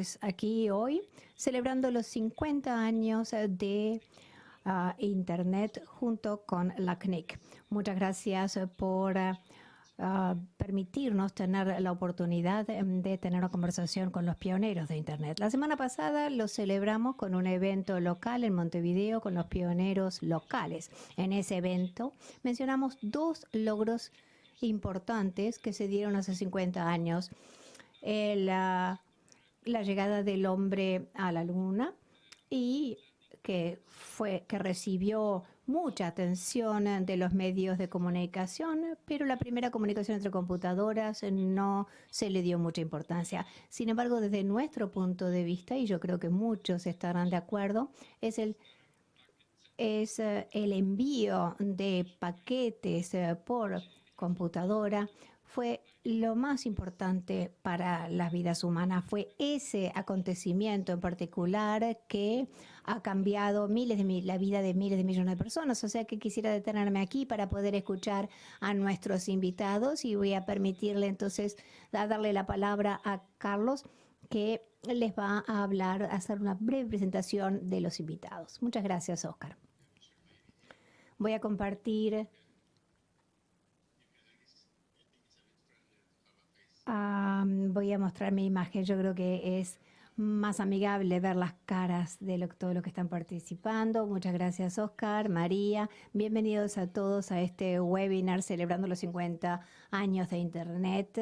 entonces aquí hoy celebrando los 50 años de Internet junto con la CNIC. Muchas gracias por permitirnos tener la oportunidad de tener una conversación con los pioneros de Internet. La semana pasada lo celebramos con un evento local en Montevideo con los pioneros locales. En ese evento mencionamos dos logros importantes que se dieron hace 50 años. La llegada del hombre a la luna y que recibió mucha atención de los medios de comunicación, pero la primera comunicación entre computadoras no se le dio mucha importancia. Sin embargo, desde nuestro punto de vista, y yo creo que muchos estarán de acuerdo, es el envío de paquetes por computadora fue lo más importante para las vidas humanas. Fue ese acontecimiento en particular que ha cambiado la vida de miles de millones de personas. O sea que quisiera detenerme aquí para poder escuchar a nuestros invitados y voy a permitirle entonces darle la palabra a Carlos, que les va a hablar, a hacer una breve presentación de los invitados. Muchas gracias, Oscar. Voy a compartir voy a mostrar mi imagen. Yo creo que es más amigable ver las caras de todo lo que están participando. Muchas gracias, Oscar, María. Bienvenidos a todos a este webinar celebrando los 50 años de Internet.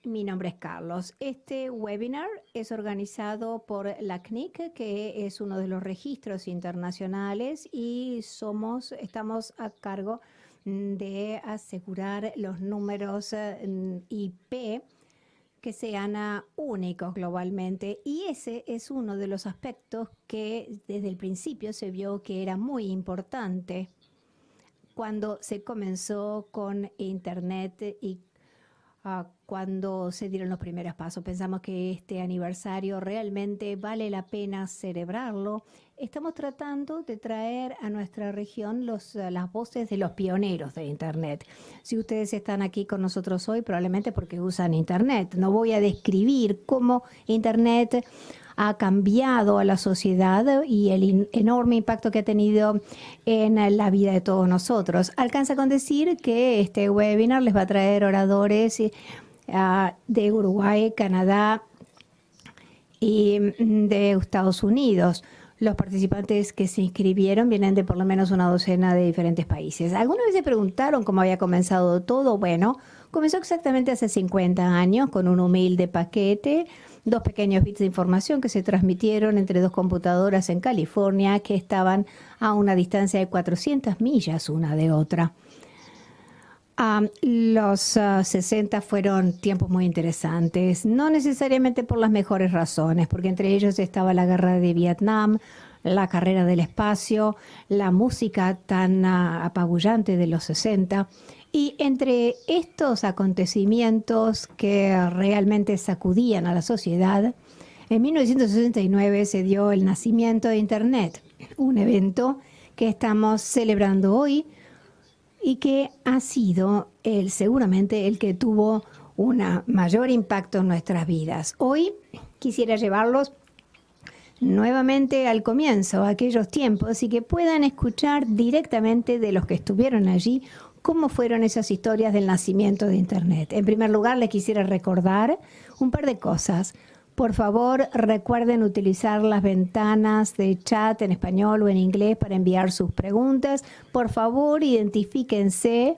Mi nombre es Carlos. Este webinar es organizado por la CNIC, que es uno de los registros internacionales, y estamos a cargo de asegurar los números IP que sean únicos globalmente. Y ese es uno de los aspectos que desde el principio se vio que era muy importante cuando se comenzó con Internet y cuando se dieron los primeros pasos. Pensamos que este aniversario realmente vale la pena celebrarlo. Estamos tratando de traer a nuestra región las voces de los pioneros de Internet. Si ustedes están aquí con nosotros hoy, probablemente porque usan Internet. No voy a describir cómo Internet ha cambiado a la sociedad y el enorme impacto que ha tenido en la vida de todos nosotros. Alcanza con decir que este webinar les va a traer oradores de Uruguay, Canadá y de Estados Unidos. Los participantes que se inscribieron vienen de por lo menos una docena de diferentes países. ¿Alguna vez se preguntaron cómo había comenzado todo? Bueno, comenzó exactamente hace 50 años con un humilde paquete, 2 pequeños bits de información que se transmitieron entre 2 computadoras en California que estaban a una distancia de 400 millas una de otra. Los 60 fueron tiempos muy interesantes, no necesariamente por las mejores razones, porque entre ellos estaba la guerra de Vietnam, la carrera del espacio, la música tan apabullante de los 60. Y entre estos acontecimientos que realmente sacudían a la sociedad, en 1969 se dio el nacimiento de Internet, un evento que estamos celebrando hoy y que ha sido seguramente el que tuvo un mayor impacto en nuestras vidas. Hoy quisiera llevarlos nuevamente al comienzo, a aquellos tiempos, y que puedan escuchar directamente de los que estuvieron allí cómo fueron esas historias del nacimiento de Internet. En primer lugar, les quisiera recordar un par de cosas. Por favor, recuerden utilizar las ventanas de chat en español o en inglés para enviar sus preguntas. Por favor, identifíquense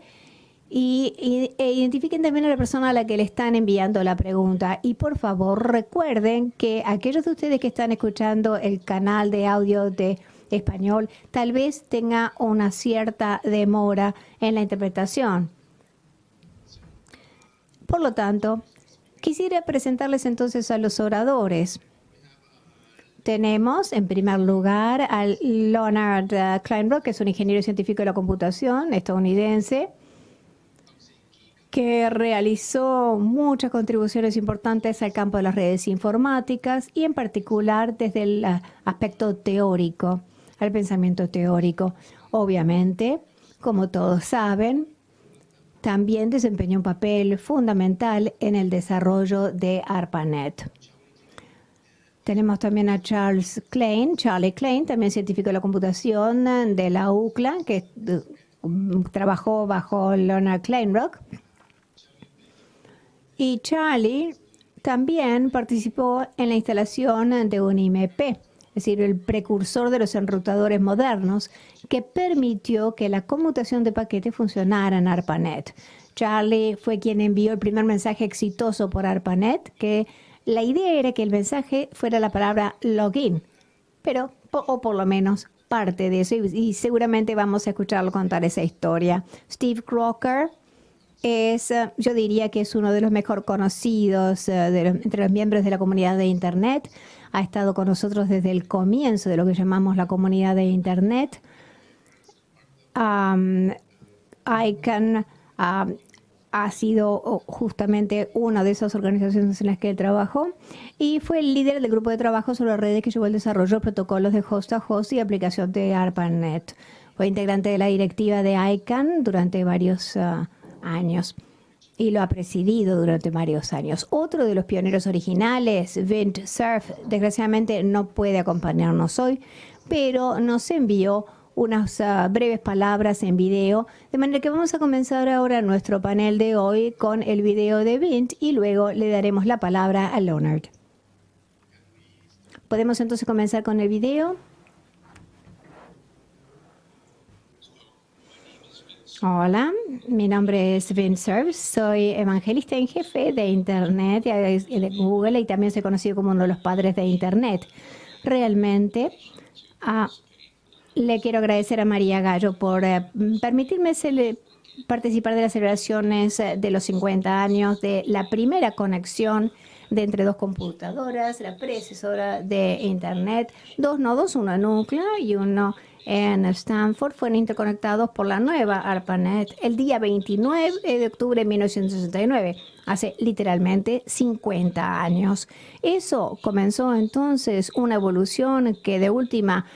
e identifiquen también a la persona a la que le están enviando la pregunta. Y por favor, recuerden que aquellos de ustedes que están escuchando el canal de audio de español, tal vez tenga una cierta demora en la interpretación. Por lo tanto, quisiera presentarles entonces a los oradores. Tenemos, en primer lugar, a Leonard Kleinrock, que es un ingeniero científico de la computación estadounidense, que realizó muchas contribuciones importantes al campo de las redes informáticas y en particular desde el aspecto teórico, al pensamiento teórico. Obviamente, como todos saben, también desempeñó un papel fundamental en el desarrollo de ARPANET. Tenemos también a Charlie Klein, también científico de la computación de la UCLA, que trabajó bajo Leonard Kleinrock. Y Charlie también participó en la instalación de un IMP, es decir, el precursor de los enrutadores modernos, que permitió que la conmutación de paquetes funcionara en ARPANET. Charlie fue quien envió el primer mensaje exitoso por ARPANET, que la idea era que el mensaje fuera la palabra login, pero, o por lo menos parte de eso, y seguramente vamos a escucharlo contar esa historia. Steve Crocker es, yo diría que es uno de los mejor conocidos entre los miembros de la comunidad de Internet. Ha estado con nosotros desde el comienzo de lo que llamamos la comunidad de Internet. ICANN ha sido justamente una de esas organizaciones en las que él trabajó y fue el líder del grupo de trabajo sobre redes que llevó el desarrollo de protocolos de host a host y aplicación de ARPANET. Fue integrante de la directiva de ICANN durante varios años y lo ha presidido durante varios años. Otro de los pioneros originales, Vint Cerf, desgraciadamente no puede acompañarnos hoy, pero nos envió unas breves palabras en video, de manera que vamos a comenzar ahora nuestro panel de hoy con el video de Vint y luego le daremos la palabra a Leonard. ¿Podemos entonces comenzar con el video? Hola, mi nombre es Vint Cerf, soy evangelista en jefe de Internet de Google y también soy conocido como uno de los padres de Internet. Realmente le quiero agradecer a María Gallo por permitirme participar de las celebraciones de los 50 años de la primera conexión de entre dos computadoras, la predecesora de Internet. Dos nodos, uno en UCLA y uno en Stanford, fueron interconectados por la nueva ARPANET el día 29 de octubre de 1969, hace literalmente 50 años. Eso comenzó entonces una evolución que de última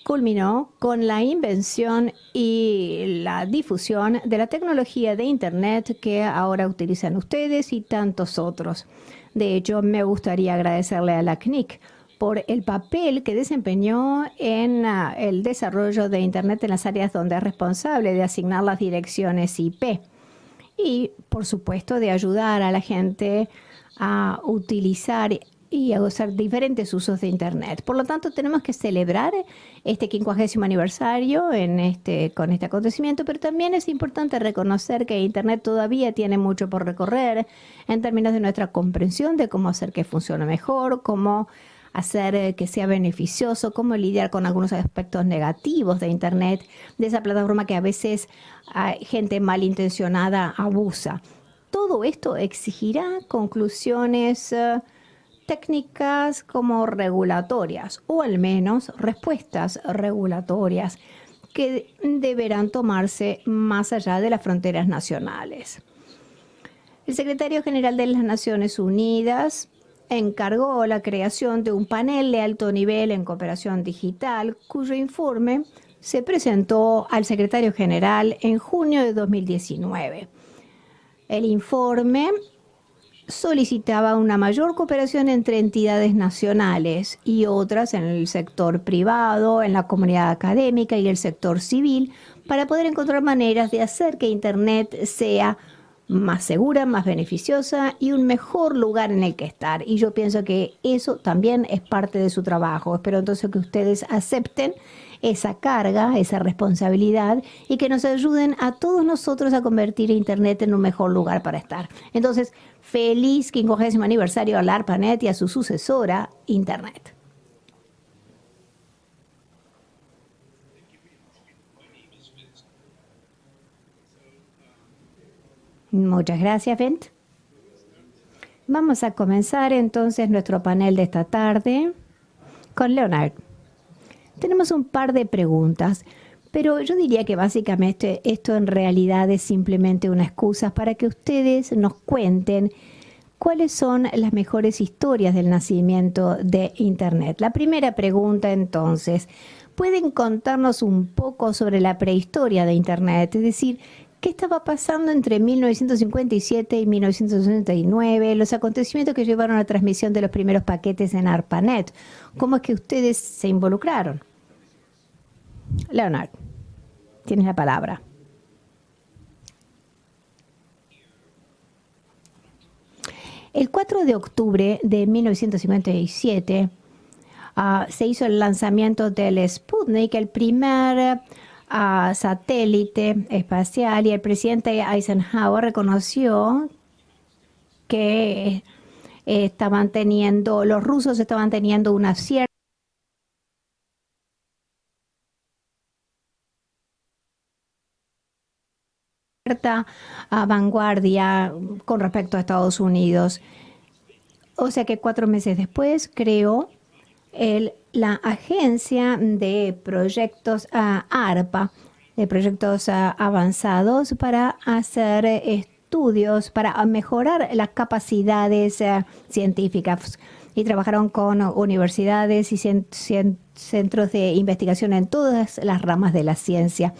culminó con la invención y la difusión de la tecnología de Internet que ahora utilizan ustedes y tantos otros. De hecho, me gustaría agradecerle a la CNIC por el papel que desempeñó en el desarrollo de Internet en las áreas donde es responsable de asignar las direcciones IP y, por supuesto, de ayudar a la gente a utilizar y a usar diferentes usos de Internet. Por lo tanto, tenemos que celebrar este 50º aniversario con este acontecimiento, pero también es importante reconocer que Internet todavía tiene mucho por recorrer en términos de nuestra comprensión de cómo hacer que funcione mejor, cómo hacer que sea beneficioso, cómo lidiar con algunos aspectos negativos de Internet, de esa plataforma que a veces gente malintencionada abusa. Todo esto exigirá conclusiones técnicas como regulatorias, o al menos respuestas regulatorias que deberán tomarse más allá de las fronteras nacionales. El secretario general de las Naciones Unidas encargó la creación de un panel de alto nivel en cooperación digital, cuyo informe se presentó al secretario general en junio de 2019. El informe solicitaba una mayor cooperación entre entidades nacionales y otras en el sector privado, en la comunidad académica y el sector civil, para poder encontrar maneras de hacer que Internet sea más segura, más beneficiosa y un mejor lugar en el que estar. Y yo pienso que eso también es parte de su trabajo. Espero entonces que ustedes acepten esa carga, esa responsabilidad y que nos ayuden a todos nosotros a convertir Internet en un mejor lugar para estar. Entonces, feliz 50º aniversario a la ARPANET y a su sucesora, Internet. Muchas gracias, Vint. Vamos a comenzar entonces nuestro panel de esta tarde con Leonard. Tenemos un par de preguntas, pero yo diría que básicamente esto en realidad es simplemente una excusa para que ustedes nos cuenten cuáles son las mejores historias del nacimiento de Internet. La primera pregunta entonces, ¿pueden contarnos un poco sobre la prehistoria de Internet? Es decir, ¿Qué estaba pasando entre 1957 y 1969? Los acontecimientos que llevaron a la transmisión de los primeros paquetes en ARPANET. ¿Cómo es que ustedes se involucraron? Leonard, tienes la palabra. El 4 de octubre de 1957 se hizo el lanzamiento del Sputnik, el primer satélite espacial, y el presidente Eisenhower reconoció que los rusos estaban teniendo una cierta vanguardia con respecto a Estados Unidos. O sea que 4 meses después creó la agencia de proyectos ARPA, de proyectos avanzados, para hacer estudios, para mejorar las capacidades científicas. Y trabajaron con universidades y centros de investigación en todas las ramas de la ciencia.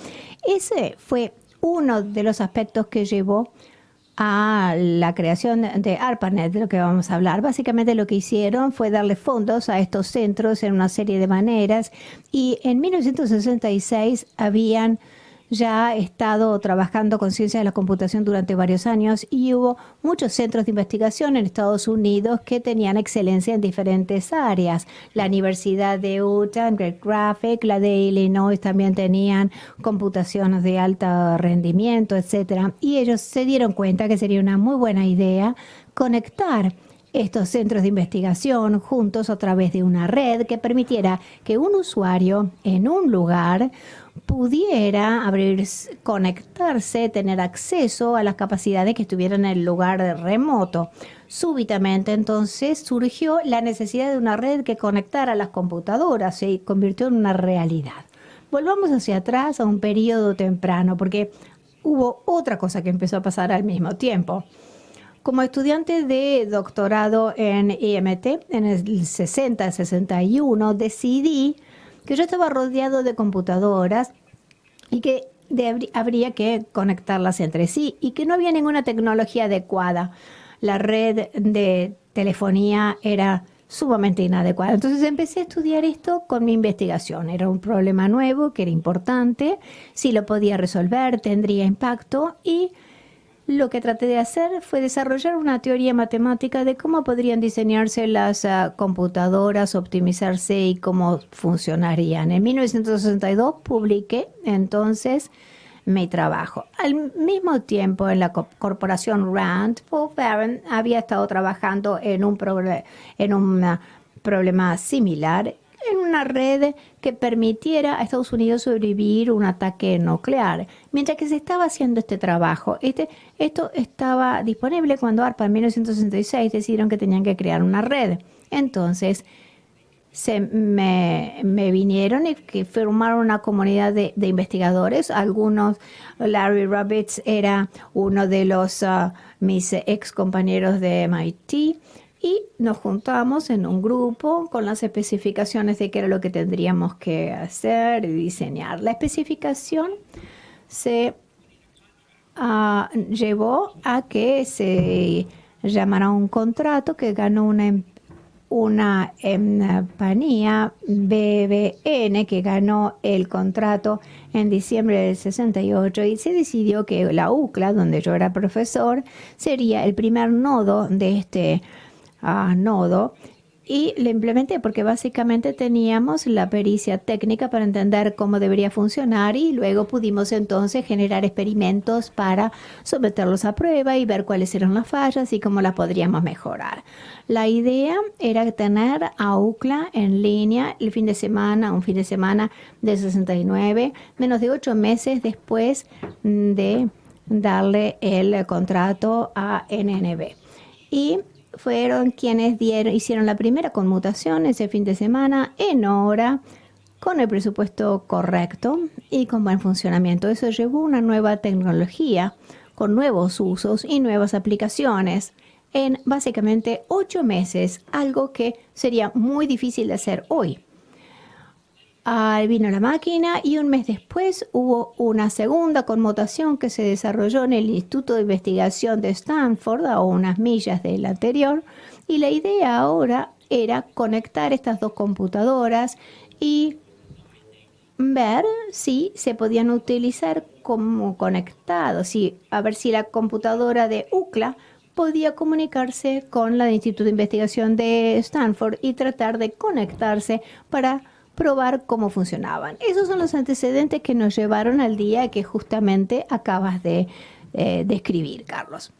Ese fue uno de los aspectos que llevó a la creación de ARPANET, de lo que vamos a hablar. Básicamente lo que hicieron fue darle fondos a estos centros en una serie de maneras, y en 1966 habían ya estado trabajando con ciencia de la computación durante varios años, y hubo muchos centros de investigación en Estados Unidos que tenían excelencia en diferentes áreas. La Universidad de Utah, Great Graphic, la de Illinois también tenían computaciones de alto rendimiento, etcétera. Y ellos se dieron cuenta que sería una muy buena idea conectar estos centros de investigación juntos a través de una red que permitiera que un usuario en un lugar pudiera conectarse, tener acceso a las capacidades que estuvieran en el lugar remoto. Súbitamente entonces surgió la necesidad de una red que conectara las computadoras, se convirtió en una realidad. Volvamos hacia atrás a un periodo temprano, porque hubo otra cosa que empezó a pasar al mismo tiempo. Como estudiante de doctorado en IMT en el 60-61, decidí que yo estaba rodeado de computadoras y que habría que conectarlas entre sí, y que no había ninguna tecnología adecuada. La red de telefonía era sumamente inadecuada. Entonces empecé a estudiar esto con mi investigación. Era un problema nuevo que era importante. Si lo podía resolver, tendría impacto, y lo que traté de hacer fue desarrollar una teoría matemática de cómo podrían diseñarse las computadoras, optimizarse y cómo funcionarían. En 1962 publiqué entonces mi trabajo. Al mismo tiempo, en la corporación RAND, Paul Barron había estado trabajando en un problema similar, en una red que permitiera a Estados Unidos sobrevivir un ataque nuclear. Mientras que se estaba haciendo este trabajo, esto estaba disponible cuando ARPA en 1966 decidieron que tenían que crear una red. Entonces me vinieron y que formaron una comunidad de investigadores. Algunos, Larry Roberts era uno de mis ex compañeros de MIT, y nos juntamos en un grupo con las especificaciones de qué era lo que tendríamos que hacer y diseñar. La especificación se llevó a que se llamara un contrato que ganó una compañía, BBN, que ganó el contrato en diciembre del 68, y se decidió que la UCLA, donde yo era profesor, sería el primer nodo de este nodo, y lo implementé porque básicamente teníamos la pericia técnica para entender cómo debería funcionar, y luego pudimos entonces generar experimentos para someterlos a prueba y ver cuáles eran las fallas y cómo las podríamos mejorar. La idea era tener a UCLA en línea un fin de semana de 69, menos de 8 meses después de darle el contrato a NNB. Y fueron quienes hicieron la primera conmutación ese fin de semana en hora, con el presupuesto correcto y con buen funcionamiento. Eso llevó una nueva tecnología con nuevos usos y nuevas aplicaciones en básicamente 8 meses, algo que sería muy difícil de hacer hoy. vino la máquina y un mes después hubo una segunda conmutación que se desarrolló en el Instituto de Investigación de Stanford, a unas millas del anterior, y la idea ahora era conectar estas dos computadoras y ver si se podían utilizar como conectados, a ver si la computadora de UCLA podía comunicarse con la del Instituto de Investigación de Stanford y tratar de conectarse para probar cómo funcionaban. Esos son los antecedentes que nos llevaron al día que justamente acabas de describir, Carlos.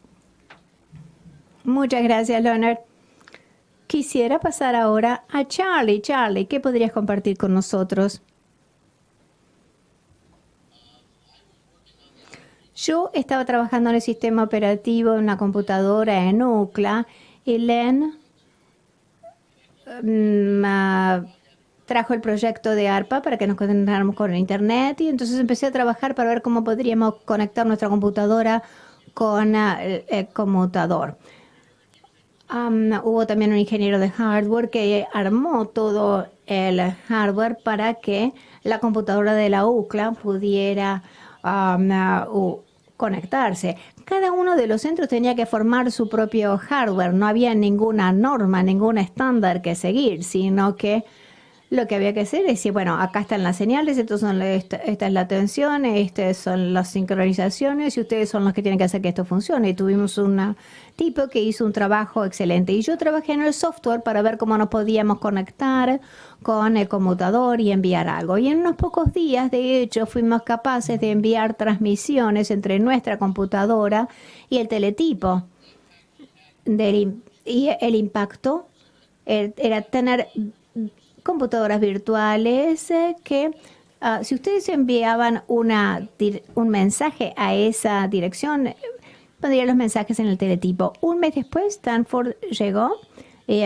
Muchas gracias, Leonard. Quisiera pasar ahora a Charlie. Charlie, ¿qué podrías compartir con nosotros? Yo estaba trabajando en el sistema operativo de una computadora en UCLA y Len trajo el proyecto de ARPA para que nos conectáramos con el Internet y entonces empecé a trabajar para ver cómo podríamos conectar nuestra computadora con el conmutador. Hubo también un ingeniero de hardware que armó todo el hardware para que la computadora de la UCLA pudiera conectarse. Cada uno de los centros tenía que formar su propio hardware. No había ninguna norma, ningún estándar que seguir, sino que lo que había que hacer es decir, bueno, acá están las señales, esta es la tensión, estas son las sincronizaciones y ustedes son los que tienen que hacer que esto funcione. Y tuvimos un tipo que hizo un trabajo excelente. Y yo trabajé en el software para ver cómo nos podíamos conectar con el conmutador y enviar algo. Y en unos pocos días, de hecho, fuimos capaces de enviar transmisiones entre nuestra computadora y el teletipo. Y el impacto era tener computadoras virtuales que si ustedes enviaban un mensaje a esa dirección, pondrían los mensajes en el teletipo. Un mes después, Stanford llegó y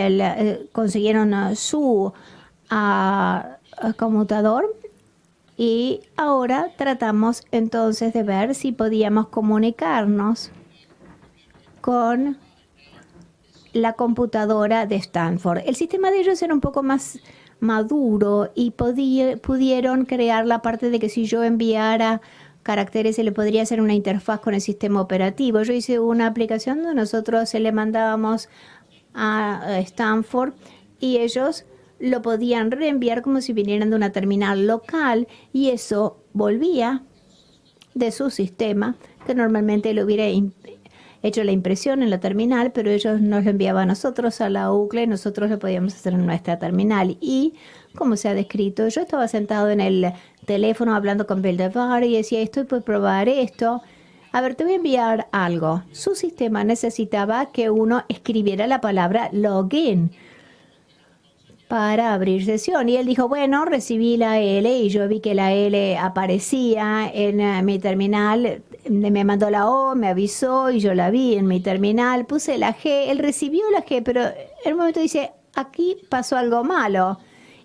consiguieron su conmutador y ahora tratamos entonces de ver si podíamos comunicarnos con la computadora de Stanford. El sistema de ellos era un poco más maduro y pudieron crear la parte de que si yo enviara caracteres se le podría hacer una interfaz con el sistema operativo. Yo hice una aplicación donde nosotros se le mandábamos a Stanford y ellos lo podían reenviar como si vinieran de una terminal local y eso volvía de su sistema, que normalmente lo hubiera hecho la impresión en la terminal, pero ellos nos lo enviaban a nosotros a la UCLA y nosotros lo podíamos hacer en nuestra terminal. Y como se ha descrito, yo estaba sentado en el teléfono hablando con Bill DeVar y decía, estoy por probar esto. A ver, te voy a enviar algo. Su sistema necesitaba que uno escribiera la palabra login para abrir sesión. Y él dijo, bueno, recibí la L y yo vi que la L aparecía en mi terminal. Me mandó la O, me avisó y yo la vi en mi terminal. Puse la G, él recibió la G, pero en un momento dice, aquí pasó algo malo.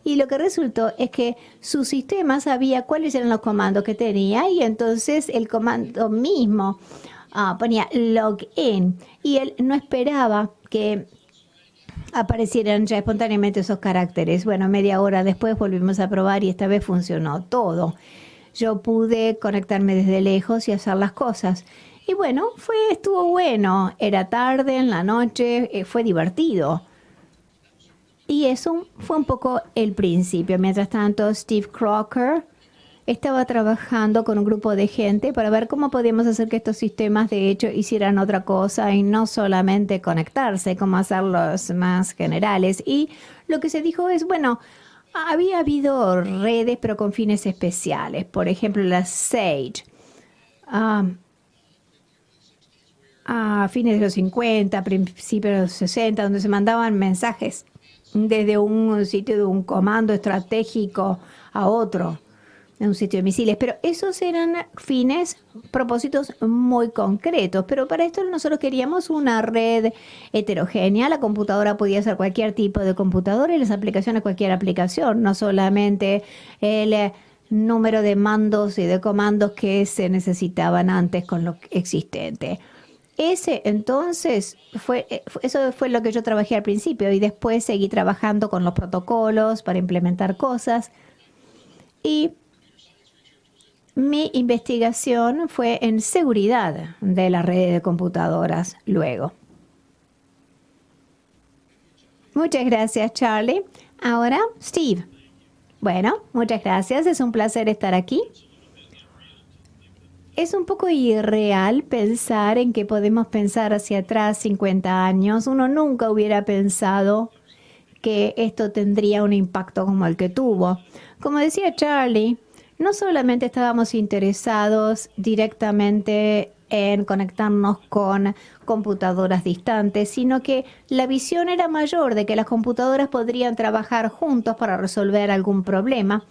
Y lo que resultó es que su sistema sabía cuáles eran los comandos que tenía y entonces el comando mismo ponía login y él no esperaba que aparecieran ya espontáneamente esos caracteres. Bueno, media hora después volvimos a probar y esta vez funcionó todo. Yo pude conectarme desde lejos y hacer las cosas. Y bueno, estuvo bueno. Era tarde, en la noche, fue divertido. Y eso fue un poco el principio. Mientras tanto, Steve Crocker estaba trabajando con un grupo de gente para ver cómo podíamos hacer que estos sistemas de hecho hicieran otra cosa y no solamente conectarse, cómo hacerlos más generales. Y lo que se dijo es, bueno, había habido redes pero con fines especiales. Por ejemplo, la Sage. A fines de los 50, principios de los 60, donde se mandaban mensajes desde un sitio de un comando estratégico a otro, en un sitio de misiles. Pero esos eran propósitos muy concretos. Pero para esto nosotros queríamos una red heterogénea. La computadora podía ser cualquier tipo de computadora y las aplicaciones cualquier aplicación, no solamente el número de mandos y de comandos que se necesitaban antes con lo existente. Eso fue lo que yo trabajé al principio y después seguí trabajando con los protocolos para implementar cosas. y mi investigación fue en seguridad de la red de computadoras luego. Muchas gracias, Charlie. Ahora, Steve. Bueno, muchas gracias. Es un placer estar aquí. Es un poco irreal pensar en que podemos pensar hacia atrás 50 años. Uno nunca hubiera pensado que esto tendría un impacto como el que tuvo. Como decía Charlie, no solamente estábamos interesados directamente en conectarnos con computadoras distantes, sino que la visión era mayor de que las computadoras podrían trabajar juntos para resolver algún problema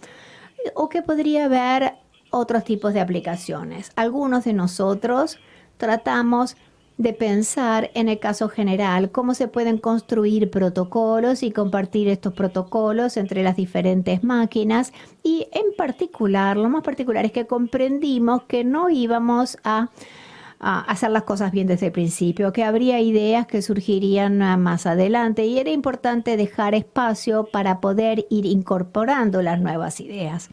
o que podría haber otros tipos de aplicaciones. Algunos de nosotros tratamos de pensar en el caso general, cómo se pueden construir protocolos y compartir estos protocolos entre las diferentes máquinas. Y en particular, lo más particular es que comprendimos que no íbamos a hacer las cosas bien desde el principio, que habría ideas que surgirían más adelante y era importante dejar espacio para poder ir incorporando las nuevas ideas.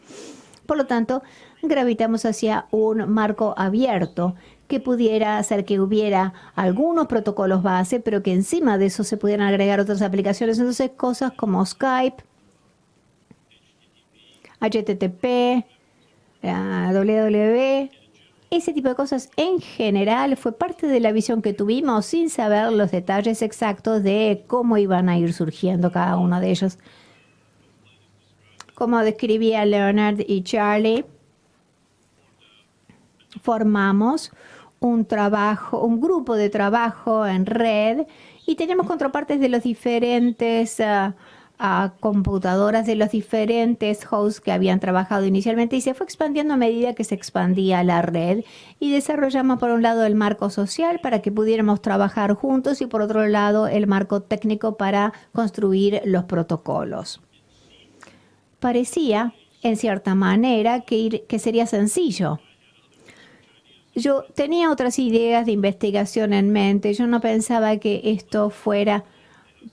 Por lo tanto, gravitamos hacia un marco abierto que pudiera hacer que hubiera algunos protocolos base, pero que encima de eso se pudieran agregar otras aplicaciones. Entonces, cosas como Skype, HTTP, www, ese tipo de cosas en general fue parte de la visión que tuvimos sin saber los detalles exactos de cómo iban a ir surgiendo cada uno de ellos. Como describía Leonard y Charlie, formamos un grupo de trabajo en red y tenemos contrapartes de los diferentes computadoras de los diferentes hosts que habían trabajado inicialmente y se fue expandiendo a medida que se expandía la red y desarrollamos por un lado el marco social para que pudiéramos trabajar juntos y por otro lado el marco técnico para construir los protocolos. Parecía, en cierta manera, que sería sencillo. Yo tenía otras ideas de investigación en mente. Yo no pensaba que esto fuera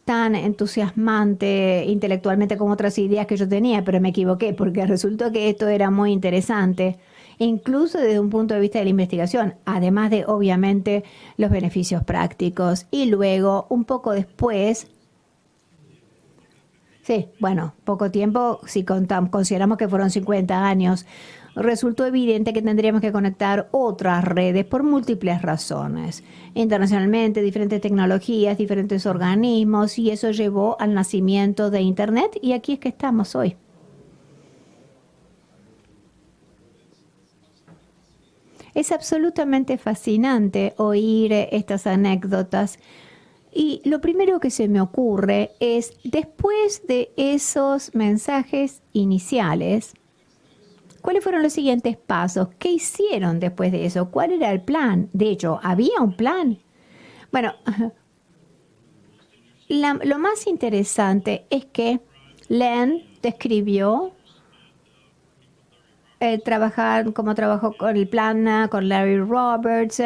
tan entusiasmante intelectualmente como otras ideas que yo tenía, pero me equivoqué porque resultó que esto era muy interesante, incluso desde un punto de vista de la investigación, además de obviamente los beneficios prácticos. Y luego, un poco después, sí, bueno, poco tiempo, si consideramos que fueron 50 años, resultó evidente que tendríamos que conectar otras redes por múltiples razones. Internacionalmente, diferentes tecnologías, diferentes organismos, y eso llevó al nacimiento de Internet, y aquí es que estamos hoy. Es absolutamente fascinante oír estas anécdotas. Y lo primero que se me ocurre es, después de esos mensajes iniciales, ¿cuáles fueron los siguientes pasos? ¿Qué hicieron después de eso? ¿Cuál era el plan? De hecho, ¿había un plan? Bueno, lo más interesante es que Len describió cómo trabajó con el plan con Larry Roberts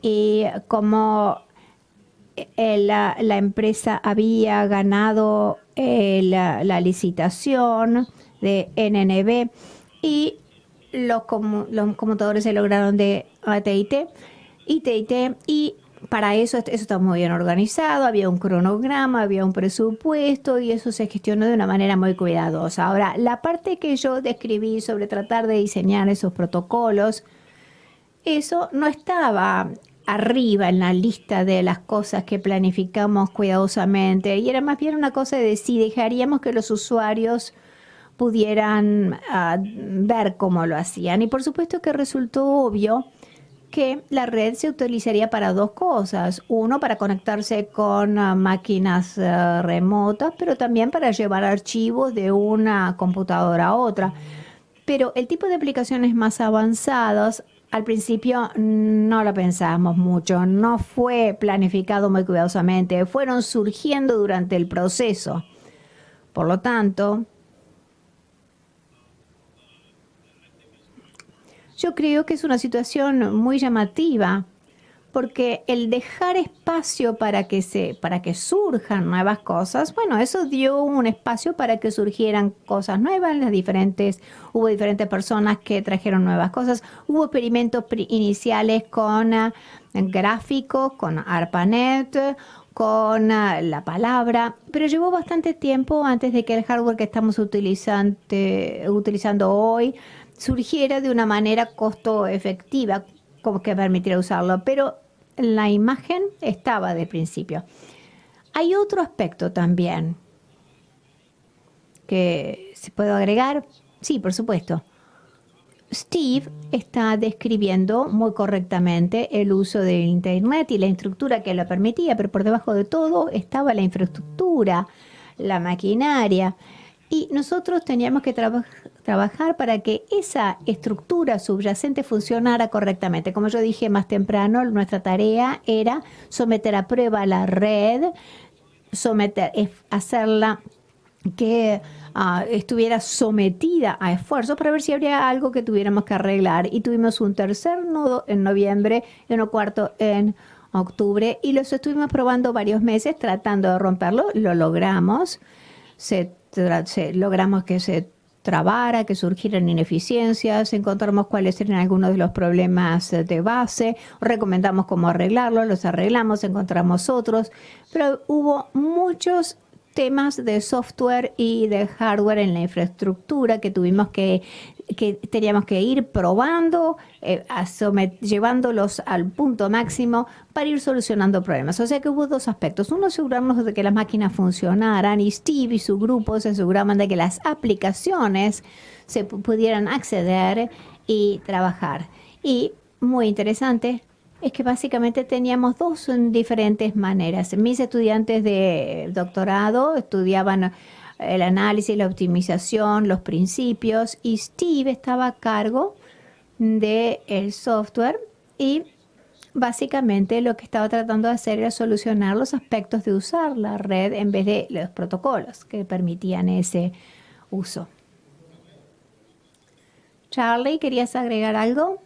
y cómo la empresa había ganado la licitación de NNB y los conmutadores se lograron de TIT y para eso está muy bien organizado, había un cronograma, había un presupuesto y eso se gestionó de una manera muy cuidadosa. Ahora, la parte que yo describí sobre tratar de diseñar esos protocolos, eso no estaba arriba en la lista de las cosas que planificamos cuidadosamente y era más bien una cosa de si dejaríamos que los usuarios pudieran ver cómo lo hacían. Y por supuesto que resultó obvio que la red se utilizaría para dos cosas. Uno, para conectarse con máquinas remotas, pero también para llevar archivos de una computadora a otra. Pero el tipo de aplicaciones más avanzadas, al principio no lo pensábamos mucho, no fue planificado muy cuidadosamente, fueron surgiendo durante el proceso. Por lo tanto, yo creo que es una situación muy llamativa porque el dejar espacio para que surjan nuevas cosas, bueno, eso dio un espacio para que surgieran cosas nuevas, hubo diferentes personas que trajeron nuevas cosas, hubo experimentos iniciales con gráficos, con ARPANET, con la palabra, pero llevó bastante tiempo antes de que el hardware que estamos utilizando hoy surgiera de una manera costo efectiva, como que permitiera usarlo, pero la imagen estaba de principio. Hay otro aspecto también que se puede agregar. Sí, por supuesto. Steve está describiendo muy correctamente el uso de Internet y la estructura que lo permitía, pero por debajo de todo estaba la infraestructura, la maquinaria, y nosotros teníamos que trabajar para que esa estructura subyacente funcionara correctamente. Como yo dije más temprano, nuestra tarea era someter a prueba la red, hacerla que estuviera sometida a esfuerzos para ver si habría algo que tuviéramos que arreglar. Y tuvimos un tercer nodo en noviembre y uno cuarto en octubre y los estuvimos probando varios meses tratando de romperlo. Lo logramos. Logramos que se trabara, que surgieran ineficiencias, encontramos cuáles eran algunos de los problemas de base, recomendamos cómo arreglarlos, los arreglamos, encontramos otros, pero hubo muchos temas de software y de hardware en la infraestructura que teníamos que ir probando, llevándolos al punto máximo para ir solucionando problemas. O sea que hubo dos aspectos. Uno, asegurarnos de que las máquinas funcionaran, y Steve y su grupo se aseguraban de que las aplicaciones se pudieran acceder y trabajar. Y muy interesante es que básicamente teníamos dos diferentes maneras. Mis estudiantes de doctorado estudiaban el análisis, la optimización, los principios, y Steve estaba a cargo del software y básicamente lo que estaba tratando de hacer era solucionar los aspectos de usar la red en vez de los protocolos que permitían ese uso. Charlie, ¿querías agregar algo?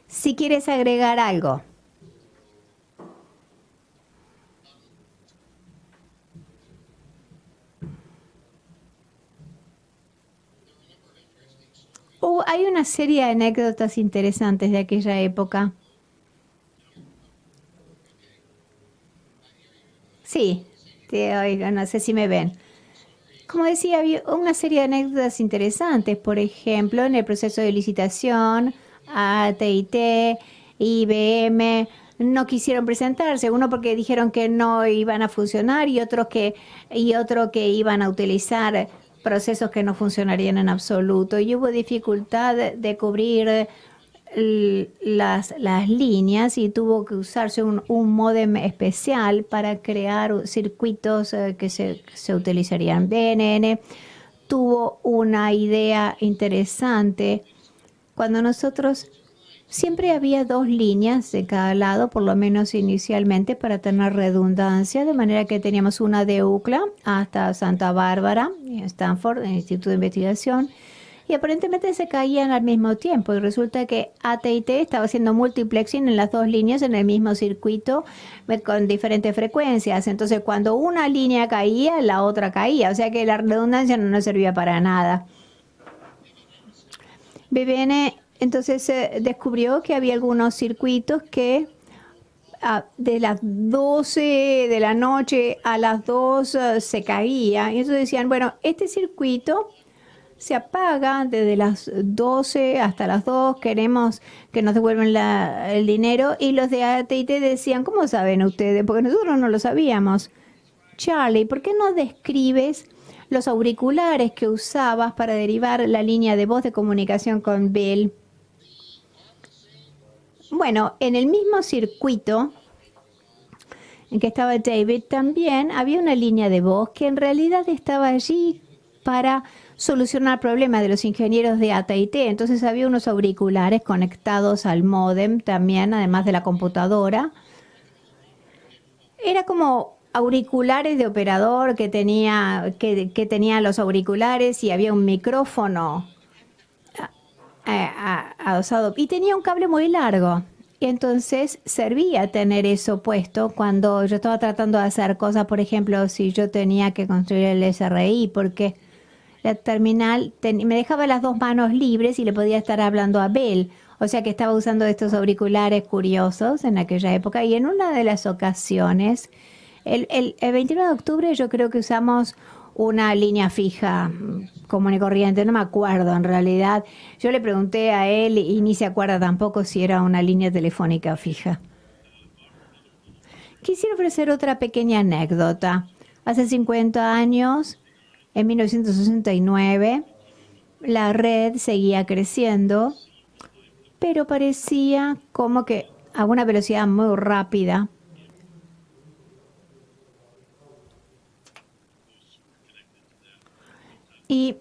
Si quieres agregar algo. Hay una serie de anécdotas interesantes de aquella época. Sí, te oigo, no sé si me ven. Como decía, había una serie de anécdotas interesantes. Por ejemplo, en el proceso de licitación, AT&T, IBM no quisieron presentarse. Uno porque dijeron que no iban a funcionar y otro que iban a utilizar procesos que no funcionarían en absoluto. Y hubo dificultad de cubrir las líneas y tuvo que usarse un módem especial para crear circuitos que se utilizarían. BNN tuvo una idea interesante. Cuando nosotros siempre había dos líneas de cada lado, por lo menos inicialmente, para tener redundancia, de manera que teníamos una de UCLA hasta Santa Bárbara, Stanford, el Instituto de Investigación, y aparentemente se caían al mismo tiempo. Y resulta que AT&T estaba haciendo multiplexing en las dos líneas en el mismo circuito con diferentes frecuencias. Entonces, cuando una línea caía, la otra caía. O sea que la redundancia no nos servía para nada. BBN entonces descubrió que había algunos circuitos que de las 12 de la noche a las 2 se caía. Y entonces decían, bueno, este circuito se apaga desde las 12 hasta las 2, queremos que nos devuelvan el dinero. Y los de AT&T decían, ¿cómo saben ustedes? Porque nosotros no lo sabíamos. Charlie, ¿por qué no describes los auriculares que usabas para derivar la línea de voz de comunicación con Bill? Bueno, en el mismo circuito en que estaba David también había una línea de voz que en realidad estaba allí para solucionar problemas de los ingenieros de AT&T. Entonces había unos auriculares conectados al módem también, además de la computadora. Era como auriculares de operador que tenía los auriculares y había un micrófono adosado y tenía un cable muy largo. Y entonces servía tener eso puesto cuando yo estaba tratando de hacer cosas, por ejemplo, si yo tenía que construir el SRI, porque la terminal me dejaba las dos manos libres y le podía estar hablando a Bell. O sea que estaba usando estos auriculares curiosos en aquella época. Y en una de las ocasiones, el 29 de octubre yo creo que usamos una línea fija común y corriente, no me acuerdo en realidad. Yo le pregunté a él y ni se acuerda tampoco si era una línea telefónica fija. Quisiera ofrecer otra pequeña anécdota. Hace 50 años, en 1969, la red seguía creciendo, pero parecía como que a una velocidad muy rápida. Y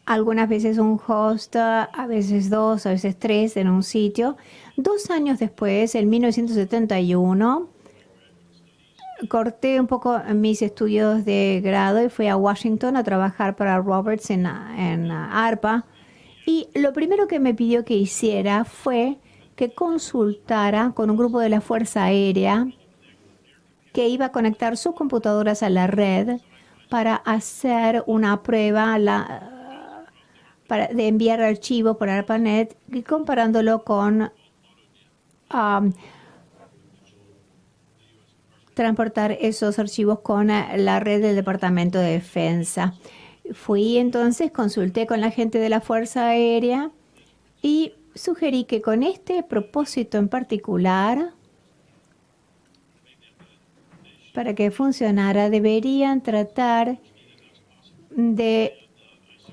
algunas veces un host, a veces dos, a veces tres en un sitio. 2 años después, en 1971, corté un poco mis estudios de grado y fui a Washington a trabajar para Roberts en ARPA. Y lo primero que me pidió que hiciera fue que consultara con un grupo de la Fuerza Aérea que iba a conectar sus computadoras a la red para hacer una prueba de enviar archivos por ARPANET y comparándolo con transportar esos archivos con la red del Departamento de Defensa. Fui entonces, consulté con la gente de la Fuerza Aérea y sugerí que con este propósito en particular, para que funcionara, deberían tratar de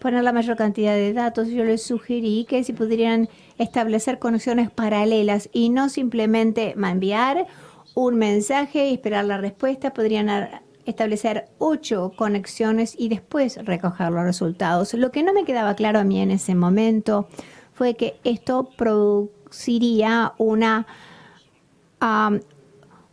poner la mayor cantidad de datos. Yo les sugerí que si pudieran establecer conexiones paralelas y no simplemente enviar un mensaje y esperar la respuesta, podrían establecer 8 conexiones y después recoger los resultados. Lo que no me quedaba claro a mí en ese momento fue que esto produciría una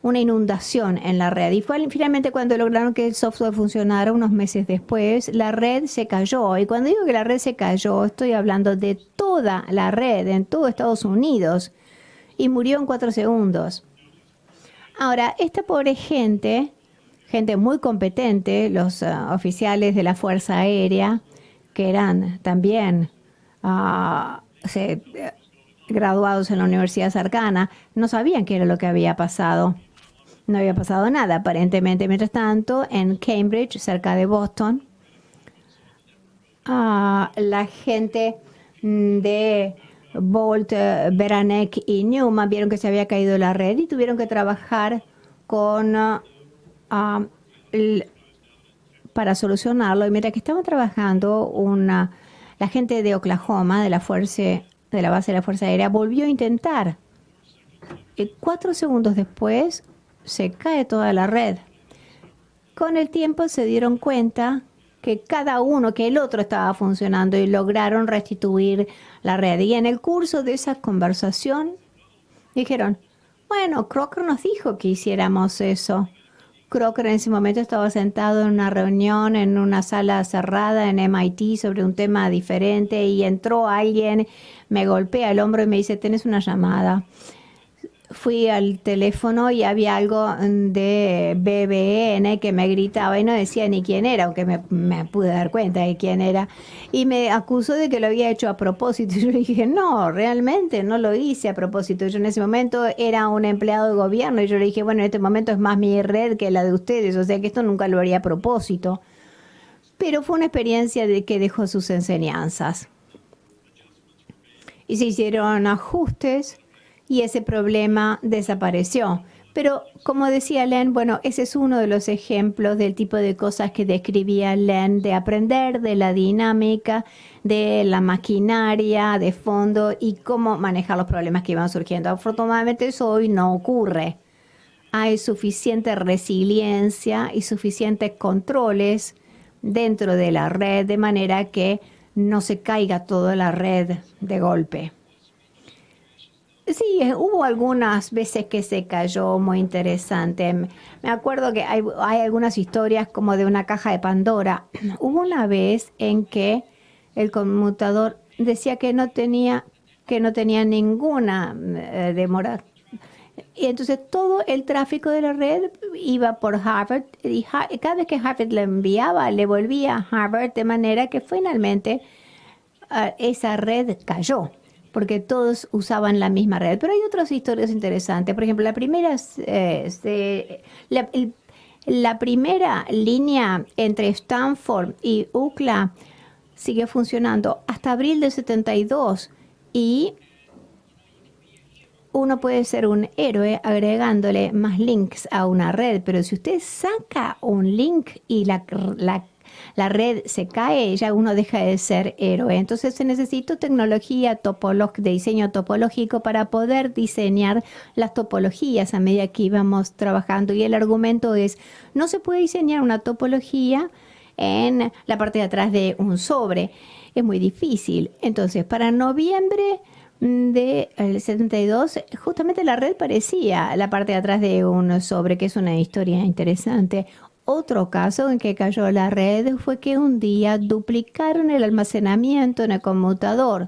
inundación en la red. Y fue finalmente cuando lograron que el software funcionara unos meses después, la red se cayó. Y cuando digo que la red se cayó, estoy hablando de toda la red en todo Estados Unidos. Y murió en 4 segundos. Ahora, esta pobre gente muy competente, los oficiales de la Fuerza Aérea, que eran también graduados en la Universidad Cercana, no sabían qué era lo que había pasado. No había pasado nada, aparentemente. Mientras tanto, en Cambridge, cerca de Boston, la gente de Bolt, Beranek y Newman vieron que se había caído la red y tuvieron que trabajar para solucionarlo. Y mientras que estaban trabajando, la gente de Oklahoma, de la base de la Fuerza Aérea, volvió a intentar. Y 4 segundos después, se cae toda la red. Con el tiempo se dieron cuenta que que el otro estaba funcionando y lograron restituir la red. Y en el curso de esa conversación dijeron, bueno, Crocker nos dijo que hiciéramos eso. Crocker en ese momento estaba sentado en una reunión en una sala cerrada en MIT sobre un tema diferente y entró alguien, me golpea el hombro y me dice, tenés una llamada. Fui al teléfono y había algo de BBN que me gritaba y no decía ni quién era, aunque me pude dar cuenta de quién era. Y me acusó de que lo había hecho a propósito. Y yo le dije, no, realmente no lo hice a propósito. Yo en ese momento era un empleado de gobierno y yo le dije, bueno, en este momento es más mi red que la de ustedes, o sea que esto nunca lo haría a propósito. Pero fue una experiencia que dejó sus enseñanzas. Y se hicieron ajustes y ese problema desapareció. Pero como decía Len, bueno, ese es uno de los ejemplos del tipo de cosas que describía Len, de aprender de la dinámica, de la maquinaria de fondo y cómo manejar los problemas que iban surgiendo. Afortunadamente eso hoy no ocurre. Hay suficiente resiliencia y suficientes controles dentro de la red de manera que no se caiga toda la red de golpe. Sí, hubo algunas veces que se cayó, muy interesante. Me acuerdo que hay algunas historias como de una caja de Pandora. Hubo una vez en que el conmutador decía que no tenía ninguna demora. Y entonces todo el tráfico de la red iba por Harvard y cada vez que Harvard le enviaba, le volvía a Harvard, de manera que finalmente esa red cayó, porque todos usaban la misma red. Pero hay otras historias interesantes. Por ejemplo, la primera, la primera línea entre Stanford y UCLA sigue funcionando hasta abril del 72 y uno puede ser un héroe agregándole más links a una red, pero si usted saca un link y la red se cae, ya uno deja de ser héroe. Entonces se necesita tecnología de diseño topológico para poder diseñar las topologías a medida que íbamos trabajando. Y el argumento es, no se puede diseñar una topología en la parte de atrás de un sobre. Es muy difícil. Entonces, para noviembre del 72, justamente la red parecía la parte de atrás de un sobre, que es una historia interesante. Otro caso en que cayó la red fue que un día duplicaron el almacenamiento en el conmutador,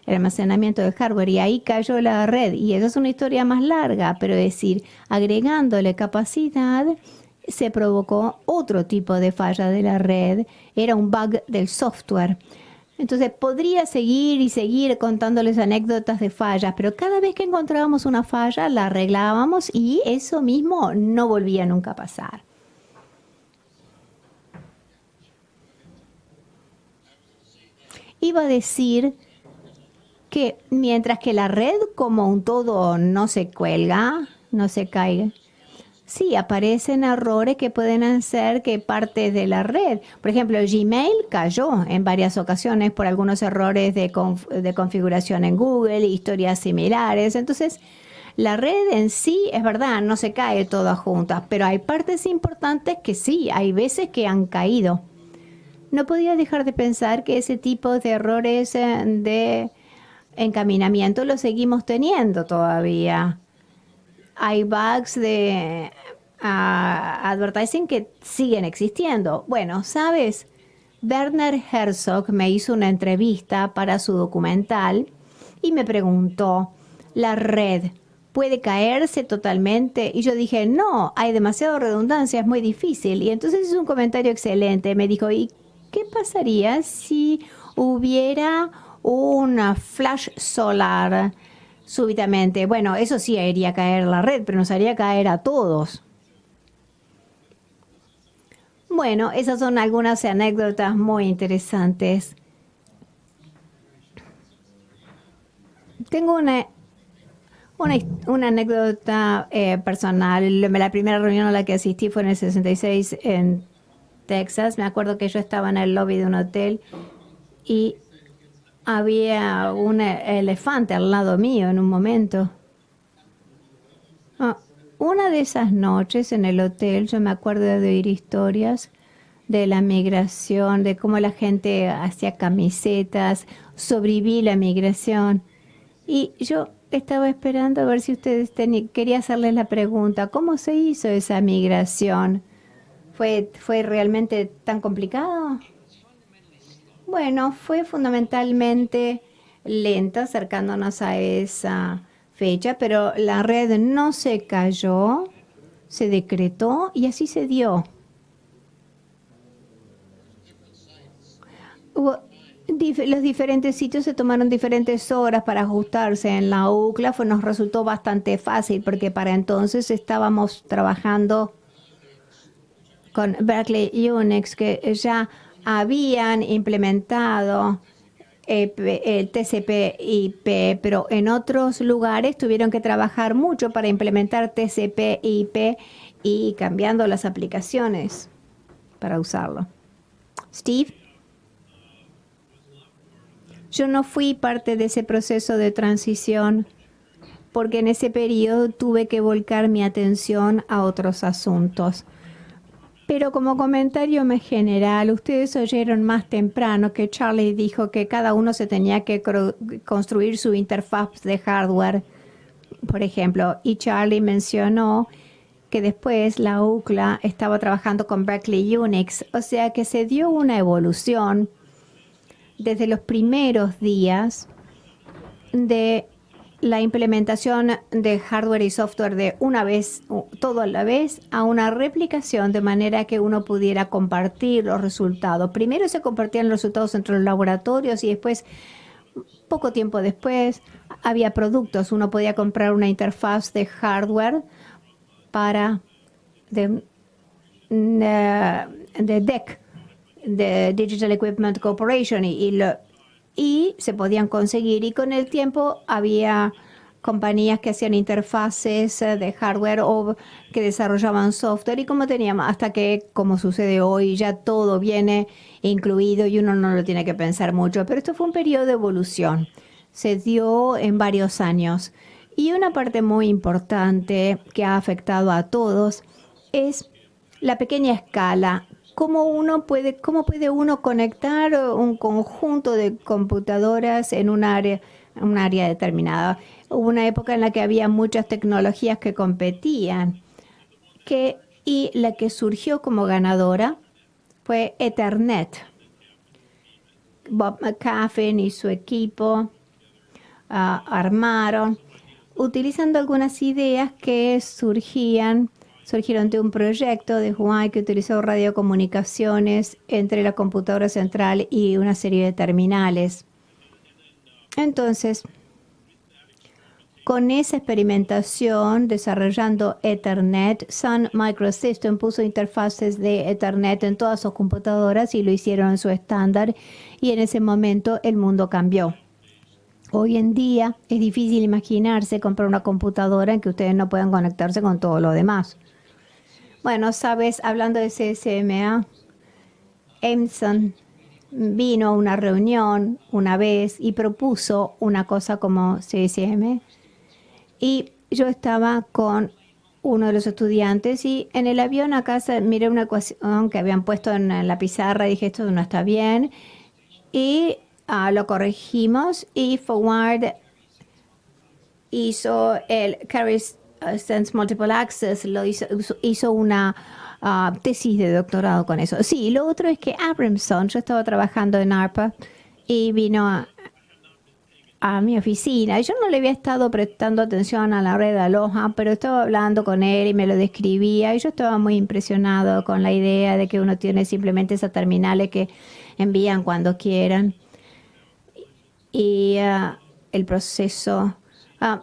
el almacenamiento de hardware, y ahí cayó la red. Y esa es una historia más larga, pero es decir, agregándole capacidad se provocó otro tipo de falla de la red. Era un bug del software. Entonces podría seguir y seguir contándoles anécdotas de fallas, pero cada vez que encontrábamos una falla la arreglábamos y eso mismo no volvía nunca a pasar. Iba a decir que mientras que la red como un todo no se cuelga, no se cae, sí, aparecen errores que pueden hacer que parte de la red. Por ejemplo, Gmail cayó en varias ocasiones por algunos errores de configuración en Google, historias similares. Entonces, la red en sí, es verdad, no se cae todas juntas, pero hay partes importantes que sí, hay veces que han caído. No podía dejar de pensar que ese tipo de errores de encaminamiento los seguimos teniendo todavía. Hay bugs de advertising que siguen existiendo. Bueno, ¿sabes? Werner Herzog me hizo una entrevista para su documental y me preguntó, ¿la red puede caerse totalmente? Y yo dije, no, hay demasiada redundancia, es muy difícil. Y entonces hizo un comentario excelente. Me dijo, ¿y qué pasaría si hubiera una flash solar súbitamente? Bueno, eso sí haría caer la red, pero nos haría caer a todos. Bueno, esas son algunas anécdotas muy interesantes. Tengo una anécdota personal. La primera reunión a la que asistí fue en el 66 en Texas. Me acuerdo que yo estaba en el lobby de un hotel y había un elefante al lado mío en un momento. Una de esas noches en el hotel, yo me acuerdo de oír historias de la migración, de cómo la gente hacía camisetas, sobreviví la migración. Y yo estaba esperando a ver si ustedes quería hacerles la pregunta, ¿cómo se hizo esa migración? ¿Fue realmente tan complicado? Bueno, fue fundamentalmente lenta, acercándonos a esa fecha, pero la red no se cayó, se decretó y así se dio. Los diferentes sitios se tomaron diferentes horas para ajustarse. En la UCLA nos resultó bastante fácil porque para entonces estábamos trabajando con Berkeley Unix, que ya habían implementado el TCP/IP, pero en otros lugares tuvieron que trabajar mucho para implementar TCP/IP y cambiando las aplicaciones para usarlo. Steve, yo no fui parte de ese proceso de transición porque en ese periodo tuve que volcar mi atención a otros asuntos. Pero como comentario más general, ustedes oyeron más temprano que Charlie dijo que cada uno se tenía que construir su interfaz de hardware, por ejemplo, y Charlie mencionó que después la UCLA estaba trabajando con Berkeley Unix, o sea que se dio una evolución desde los primeros días de la implementación de hardware y software de una vez, todo a la vez, a una replicación de manera que uno pudiera compartir los resultados. Primero se compartían los resultados entre los laboratorios y después, poco tiempo después, había productos. Uno podía comprar una interfaz de hardware para de DEC, de Digital Equipment Corporation, y se podían conseguir. Y con el tiempo había compañías que hacían interfaces de hardware o que desarrollaban software. Y como teníamos, hasta que, como sucede hoy, ya todo viene incluido y uno no lo tiene que pensar mucho. Pero esto fue un periodo de evolución. Se dio en varios años. Y una parte muy importante que ha afectado a todos es la pequeña escala. Cómo puede uno conectar un conjunto de computadoras en un área determinada. Hubo una época en la que había muchas tecnologías que competían, y la que surgió como ganadora fue Ethernet. Bob McCaffin y su equipo armaron, utilizando algunas ideas que surgieron de un proyecto de Huawei que utilizó radiocomunicaciones entre la computadora central y una serie de terminales. Entonces, con esa experimentación desarrollando Ethernet, Sun Microsystems puso interfaces de Ethernet en todas sus computadoras y lo hicieron en su estándar, y en ese momento el mundo cambió. Hoy en día es difícil imaginarse comprar una computadora en que ustedes no puedan conectarse con todo lo demás. Bueno, sabes, hablando de CSMA, Emerson vino a una reunión una vez y propuso una cosa como CSM. Y yo estaba con uno de los estudiantes y en el avión a casa miré una ecuación que habían puesto en la pizarra y dije, esto no está bien. Y lo corregimos y Forward hizo el Carries Sense Multiple Access, hizo una tesis de doctorado con eso. Sí, lo otro es que Abramson, yo estaba trabajando en ARPA y vino a mi oficina. Yo no le había estado prestando atención a la red Aloha, pero estaba hablando con él y me lo describía y yo estaba muy impresionado con la idea de que uno tiene simplemente esas terminales que envían cuando quieran. Y el proceso...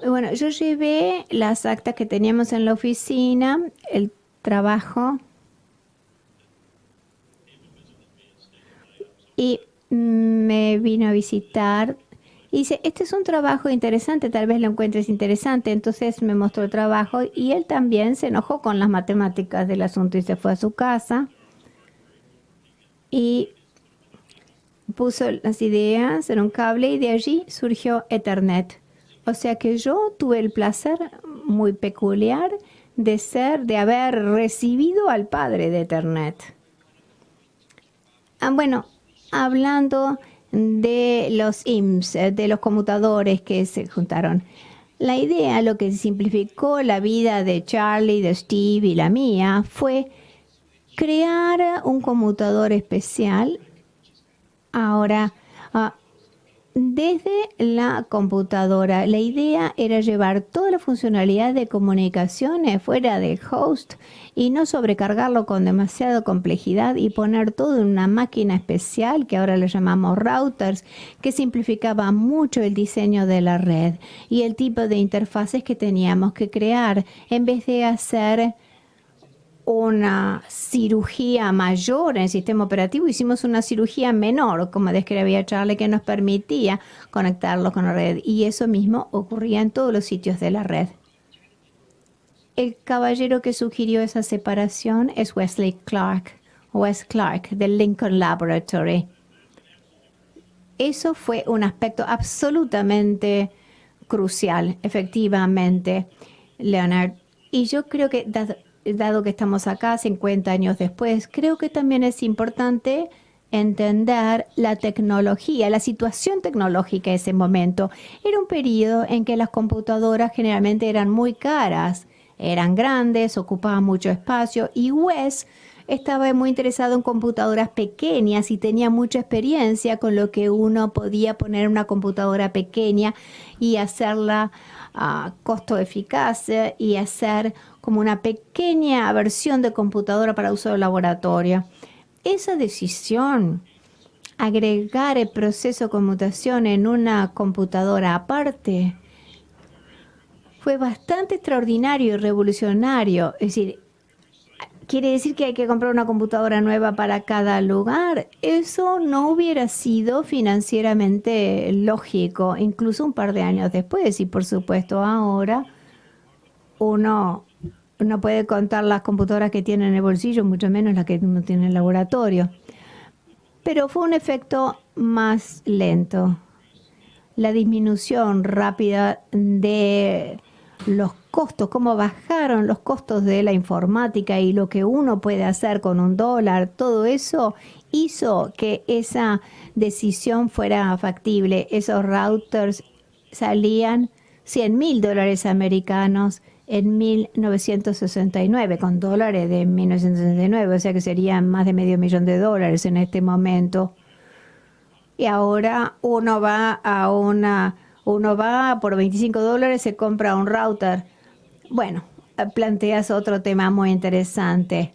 bueno, yo llevé las actas que teníamos en la oficina, el trabajo, y me vino a visitar. Y dice, este es un trabajo interesante, tal vez lo encuentres interesante. Entonces me mostró el trabajo y él también se enojó con las matemáticas del asunto y se fue a su casa y puso las ideas en un cable y de allí surgió Ethernet. O sea que yo tuve el placer muy peculiar de haber recibido al padre de Ethernet. Bueno, hablando de los IMS, de los conmutadores que se juntaron. La idea, lo que simplificó la vida de Charlie, de Steve y la mía, fue crear un conmutador especial. Ahora, desde la computadora, la idea era llevar toda la funcionalidad de comunicaciones fuera del host y no sobrecargarlo con demasiada complejidad y poner todo en una máquina especial que ahora le llamamos routers, que simplificaba mucho el diseño de la red y el tipo de interfaces que teníamos que crear en vez de hacer una cirugía mayor en el sistema operativo, hicimos una cirugía menor, como describía Charlie, que nos permitía conectarlo con la red. Y eso mismo ocurría en todos los sitios de la red. El caballero que sugirió esa separación es Wes Clark, del Lincoln Laboratory. Eso fue un aspecto absolutamente crucial, efectivamente, Leonard. Y yo creo que dado que estamos acá 50 años después, creo que también es importante entender la tecnología, la situación tecnológica de ese momento. Era un periodo en que las computadoras generalmente eran muy caras, eran grandes, ocupaban mucho espacio y Wes estaba muy interesado en computadoras pequeñas y tenía mucha experiencia con lo que uno podía poner en una computadora pequeña y hacerla costo eficaz y hacer como una pequeña versión de computadora para uso de laboratorio. Esa decisión, agregar el proceso de conmutación en una computadora aparte, fue bastante extraordinario y revolucionario. Es decir, ¿quiere decir que hay que comprar una computadora nueva para cada lugar? Eso no hubiera sido financieramente lógico, incluso un par de años después. Y por supuesto ahora uno no puede contar las computadoras que tiene en el bolsillo, mucho menos las que uno tiene en el laboratorio. Pero fue un efecto más lento. La disminución rápida de los costos, cómo bajaron los costos de la informática y lo que uno puede hacer con $1, todo eso hizo que esa decisión fuera factible. Esos routers salían $100.000 americanos en 1969, con dólares de 1969, o sea que serían más de $500.000 en este momento. Y ahora uno va por $25, se compra un router. Bueno, planteas otro tema muy interesante.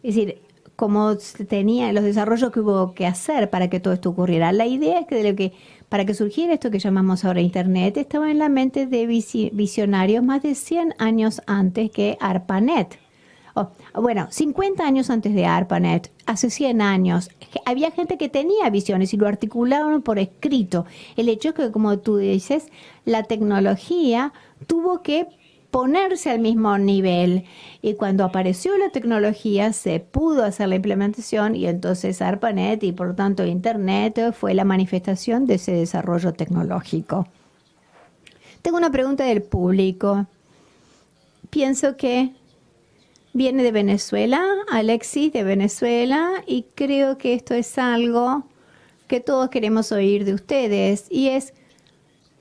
Es decir, cómo tenía los desarrollos que hubo que hacer para que todo esto ocurriera. La idea es que, para que surgiera esto que llamamos ahora Internet, estaba en la mente de visionarios más de 100 años antes que ARPANET. Bueno, 50 años antes de ARPANET, hace 100 años, había gente que tenía visiones y lo articularon por escrito. El hecho es que, como tú dices, la tecnología tuvo que ponerse al mismo nivel. Y cuando apareció la tecnología, se pudo hacer la implementación y entonces ARPANET y por tanto Internet fue la manifestación de ese desarrollo tecnológico. Tengo una pregunta del público. Pienso que viene de Venezuela, Alexis de Venezuela, y creo que esto es algo que todos queremos oír de ustedes, y es,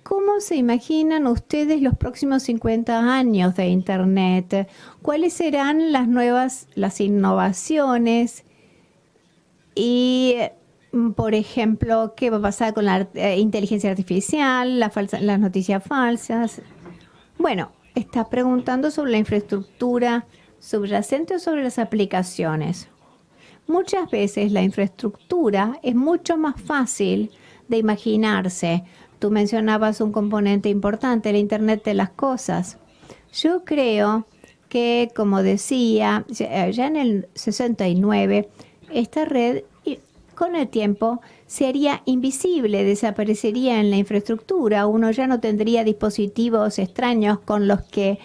¿cómo se imaginan ustedes los próximos 50 años de Internet? ¿Cuáles serán las innovaciones? Y, por ejemplo, ¿qué va a pasar con la inteligencia artificial, las noticias falsas? Bueno, está preguntando sobre la infraestructura subyacente o sobre las aplicaciones. Muchas veces la infraestructura es mucho más fácil de imaginarse. Tú mencionabas un componente importante, el Internet de las cosas. Yo creo que, como decía, ya en el 69, esta red con el tiempo se haría invisible, desaparecería en la infraestructura. Uno ya no tendría dispositivos extraños con los que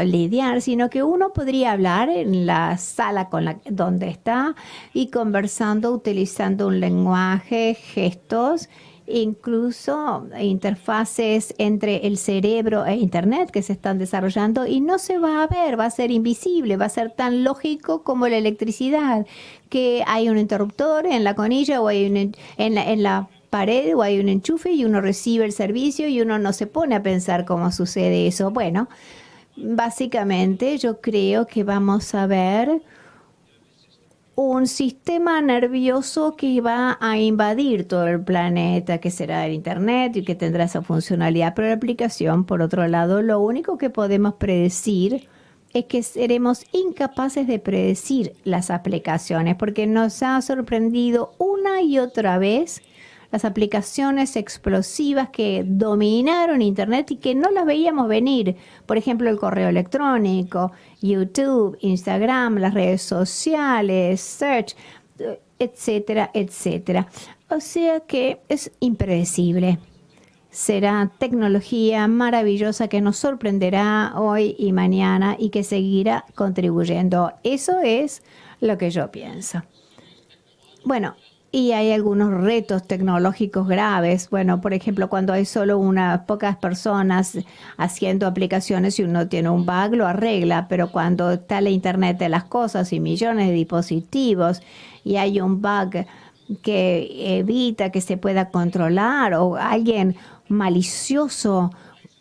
lidiar, sino que uno podría hablar en la sala donde está y conversando, utilizando un lenguaje, gestos, incluso interfaces entre el cerebro e Internet que se están desarrollando, y no se va a ver, va a ser invisible, va a ser tan lógico como la electricidad, que hay un interruptor en la conilla o hay en la pared o hay un enchufe y uno recibe el servicio y uno no se pone a pensar cómo sucede eso. Bueno, básicamente yo creo que vamos a ver un sistema nervioso que va a invadir todo el planeta, que será el Internet y que tendrá esa funcionalidad. Pero la aplicación, por otro lado, lo único que podemos predecir es que seremos incapaces de predecir las aplicaciones, porque nos ha sorprendido una y otra vez las aplicaciones explosivas que dominaron Internet y que no las veíamos venir. Por ejemplo, el correo electrónico, YouTube, Instagram, las redes sociales, Search, etcétera, etcétera. O sea que es impredecible. Será tecnología maravillosa que nos sorprenderá hoy y mañana y que seguirá contribuyendo. Eso es lo que yo pienso. Bueno, y hay algunos retos tecnológicos graves. Bueno, por ejemplo, cuando hay solo unas pocas personas haciendo aplicaciones y uno tiene un bug, lo arregla. Pero cuando está la Internet de las cosas y millones de dispositivos y hay un bug que evita que se pueda controlar o alguien malicioso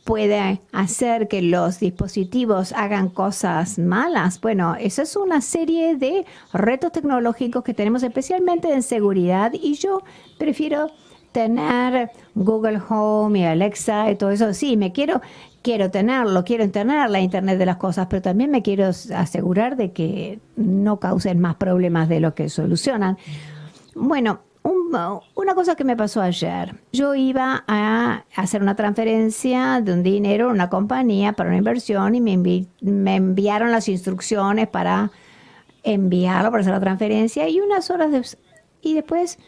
puede hacer que los dispositivos hagan cosas malas. Bueno, esa es una serie de retos tecnológicos que tenemos especialmente en seguridad y yo prefiero tener Google Home y Alexa y todo eso. Sí, quiero tenerlo, quiero tener la Internet de las cosas, pero también me quiero asegurar de que no causen más problemas de lo que solucionan. Bueno, una cosa que me pasó ayer. Yo iba a hacer una transferencia de un dinero a una compañía para una inversión y me enviaron las instrucciones para enviarlo, para hacer la transferencia y y después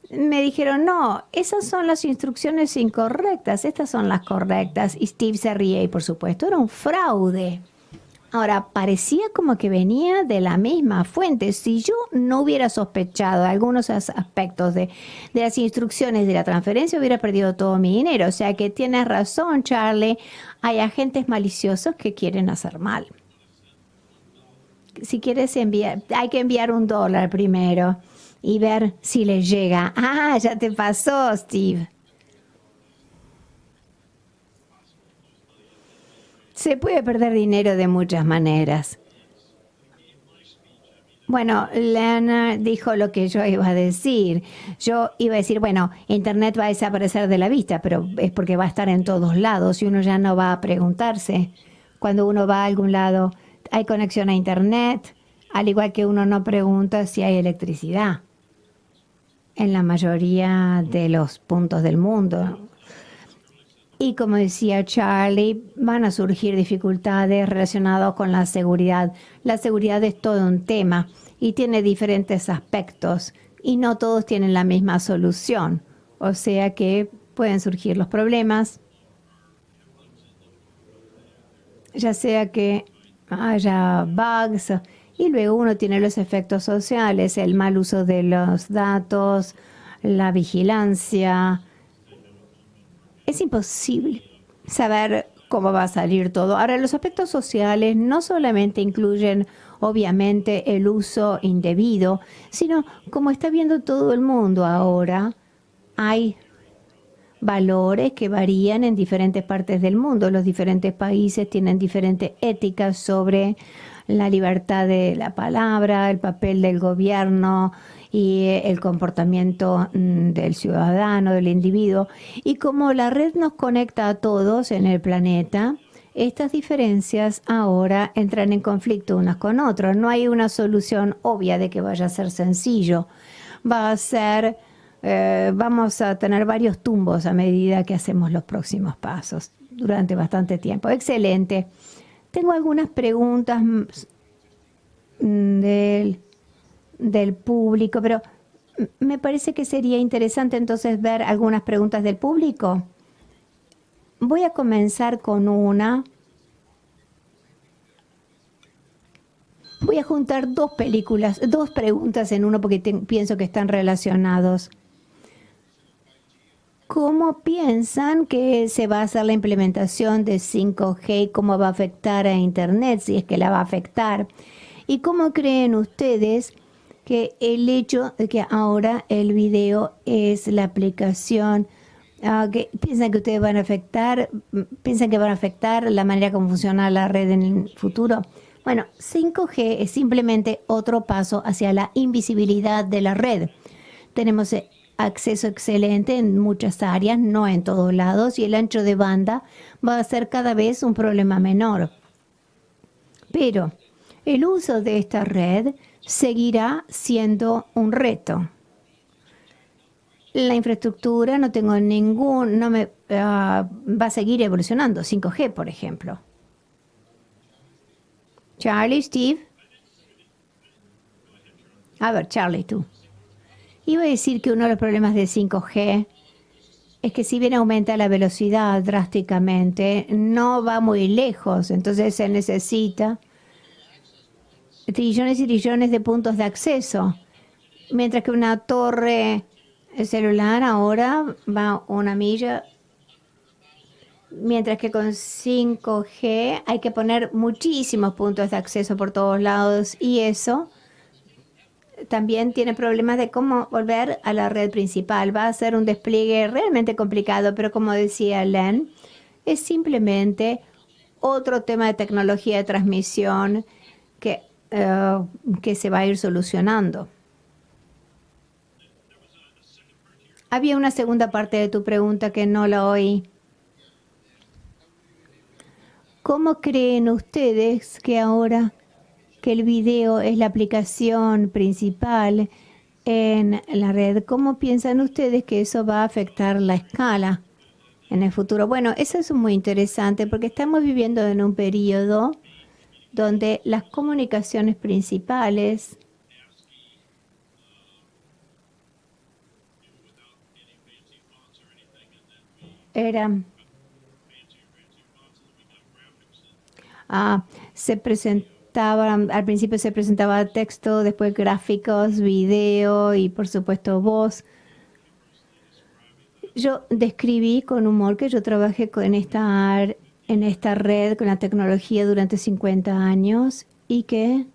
me dijeron, no, esas son las instrucciones incorrectas, estas son las correctas. Y Steve se ríe y por supuesto era un fraude. Ahora, parecía como que venía de la misma fuente. Si yo no hubiera sospechado algunos aspectos de las instrucciones de la transferencia, hubiera perdido todo mi dinero. O sea que tienes razón, Charlie. Hay agentes maliciosos que quieren hacer mal. Si quieres enviar, hay que enviar $1 primero y ver si les llega. Ah, ya te pasó, Steve. Se puede perder dinero de muchas maneras. Bueno, Lana dijo lo que yo iba a decir. Yo iba a decir, bueno, Internet va a desaparecer de la vista, pero es porque va a estar en todos lados y uno ya no va a preguntarse. Cuando uno va a algún lado, ¿hay conexión a Internet? Al igual que uno no pregunta si hay electricidad en la mayoría de los puntos del mundo. Y como decía Charlie, van a surgir dificultades relacionadas con la seguridad. La seguridad es todo un tema y tiene diferentes aspectos y no todos tienen la misma solución. O sea que pueden surgir los problemas, ya sea que haya bugs y luego uno tiene los efectos sociales, el mal uso de los datos, la vigilancia. Es imposible saber cómo va a salir todo. Ahora, los aspectos sociales no solamente incluyen, obviamente, el uso indebido, sino como está viendo todo el mundo ahora, hay valores que varían en diferentes partes del mundo. Los diferentes países tienen diferentes éticas sobre la libertad de la palabra, el papel del gobierno y el comportamiento del ciudadano, del individuo. Y como la red nos conecta a todos en el planeta, estas diferencias ahora entran en conflicto unas con otras. No hay una solución obvia de que vaya a ser sencillo. Vamos a tener varios tumbos a medida que hacemos los próximos pasos durante bastante tiempo. Excelente. Tengo algunas preguntas del público, pero me parece que sería interesante entonces ver algunas preguntas del público. Voy a comenzar con una. Voy a juntar dos preguntas en uno porque pienso que están relacionados. ¿Cómo piensan que se va a hacer la implementación de 5G? ¿Cómo va a afectar a Internet, si es que la va a afectar? ¿Y cómo creen ustedes que el hecho de que ahora el video es la aplicación, que piensan que ustedes piensan que van a afectar la manera como funciona la red en el futuro? Bueno, 5G es simplemente otro paso hacia la invisibilidad de la red. Tenemos acceso excelente en muchas áreas, no en todos lados, y el ancho de banda va a ser cada vez un problema menor. Pero el uso de esta red seguirá siendo un reto. La infraestructura va a seguir evolucionando, 5G, por ejemplo. Charlie, Steve. A ver, Charlie, tú. Iba a decir que uno de los problemas de 5G es que si bien aumenta la velocidad drásticamente, no va muy lejos, entonces se necesita trillones y trillones de puntos de acceso, mientras que una torre celular ahora va 1 milla, mientras que con 5G hay que poner muchísimos puntos de acceso por todos lados y eso también tiene problemas de cómo volver a la red principal. Va a ser un despliegue realmente complicado, pero como decía Len, es simplemente otro tema de tecnología de transmisión que se va a ir solucionando. Había una segunda parte de tu pregunta que no la oí. ¿Cómo creen ustedes que ahora que el video es la aplicación principal en la red, cómo piensan ustedes que eso va a afectar la escala en el futuro? Bueno, eso es muy interesante porque estamos viviendo en un periodo donde las comunicaciones principales eran, se presentaban, al principio se presentaba texto, después gráficos, video y por supuesto voz. Yo describí con humor que yo trabajé en esta red, con la tecnología durante 50 años y que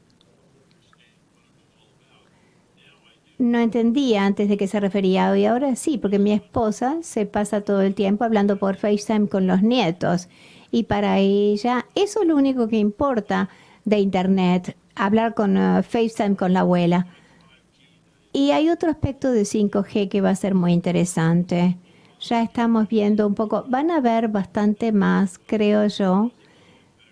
no entendía antes de qué se refería y ahora sí, porque mi esposa se pasa todo el tiempo hablando por FaceTime con los nietos y para ella eso es lo único que importa de Internet, hablar con FaceTime con la abuela. Y hay otro aspecto de 5G que va a ser muy interesante. Ya estamos viendo un poco, van a ver bastante más, creo yo,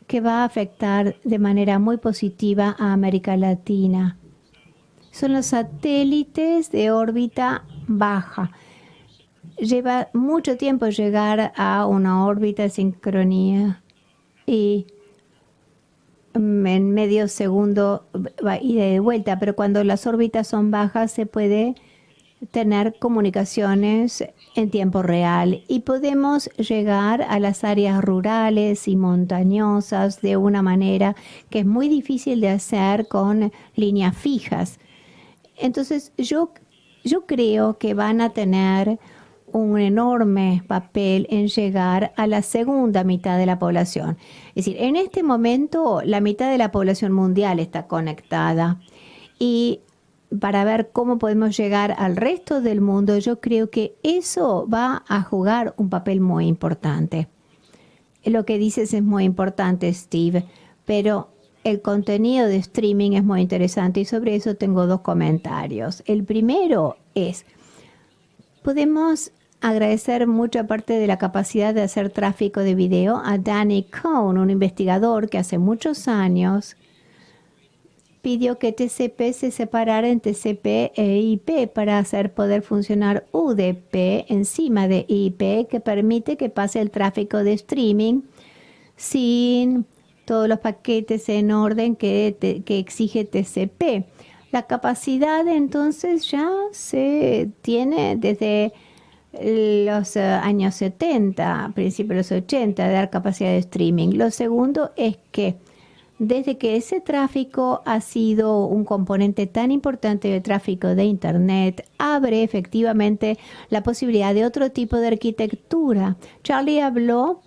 que va a afectar de manera muy positiva a América Latina. Son los satélites de órbita baja. Lleva mucho tiempo llegar a una órbita de sincronía y en medio segundo va ida y de vuelta, pero cuando las órbitas son bajas se puede tener comunicaciones en tiempo real y podemos llegar a las áreas rurales y montañosas de una manera que es muy difícil de hacer con líneas fijas. Entonces, yo creo que van a tener un enorme papel en llegar a la segunda mitad de la población. Es decir, en este momento la mitad de la población mundial está conectada y para ver cómo podemos llegar al resto del mundo, yo creo que eso va a jugar un papel muy importante. Lo que dices es muy importante, Steve, pero el contenido de streaming es muy interesante y sobre eso tengo dos comentarios. El primero es, podemos agradecer mucha parte de la capacidad de hacer tráfico de video a Danny Cohn, un investigador que hace muchos años pidió que TCP se separara en TCP e IP para hacer poder funcionar UDP encima de IP que permite que pase el tráfico de streaming sin todos los paquetes en orden que exige TCP. La capacidad entonces ya se tiene desde los años 70, principios de los 80, de dar capacidad de streaming. Lo segundo es que desde que ese tráfico ha sido un componente tan importante del tráfico de Internet, abre efectivamente la posibilidad de otro tipo de arquitectura. Charlie habló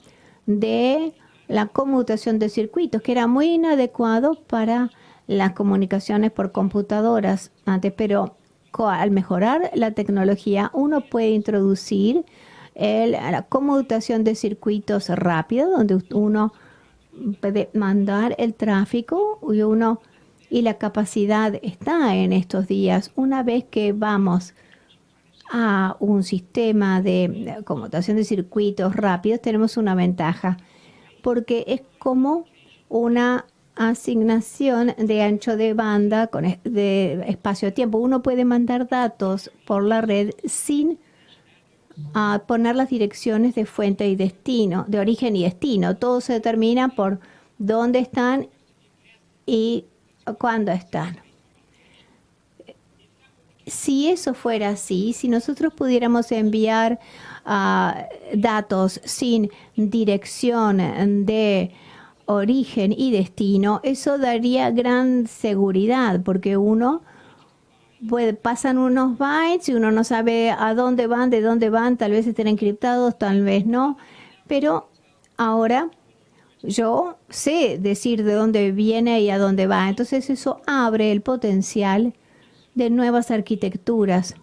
de la conmutación de circuitos, que era muy inadecuado para las comunicaciones por computadoras antes, pero al mejorar la tecnología, uno puede introducir la conmutación de circuitos rápido, donde uno puede mandar el tráfico y la capacidad está en estos días. Una vez que vamos a un sistema de conmutación de circuitos rápidos, tenemos una ventaja, porque es como una asignación de ancho de banda de espacio-tiempo. Uno puede mandar datos por la red sin poner las direcciones de fuente y destino, de origen y destino. Todo se determina por dónde están y cuándo están. Si eso fuera así, si nosotros pudiéramos enviar datos sin dirección de origen y destino, eso daría gran seguridad porque pasan unos bytes y uno no sabe a dónde van, de dónde van, tal vez estén encriptados, tal vez no, pero ahora yo sé decir de dónde viene y a dónde va, entonces eso abre el potencial de nuevas arquitecturas,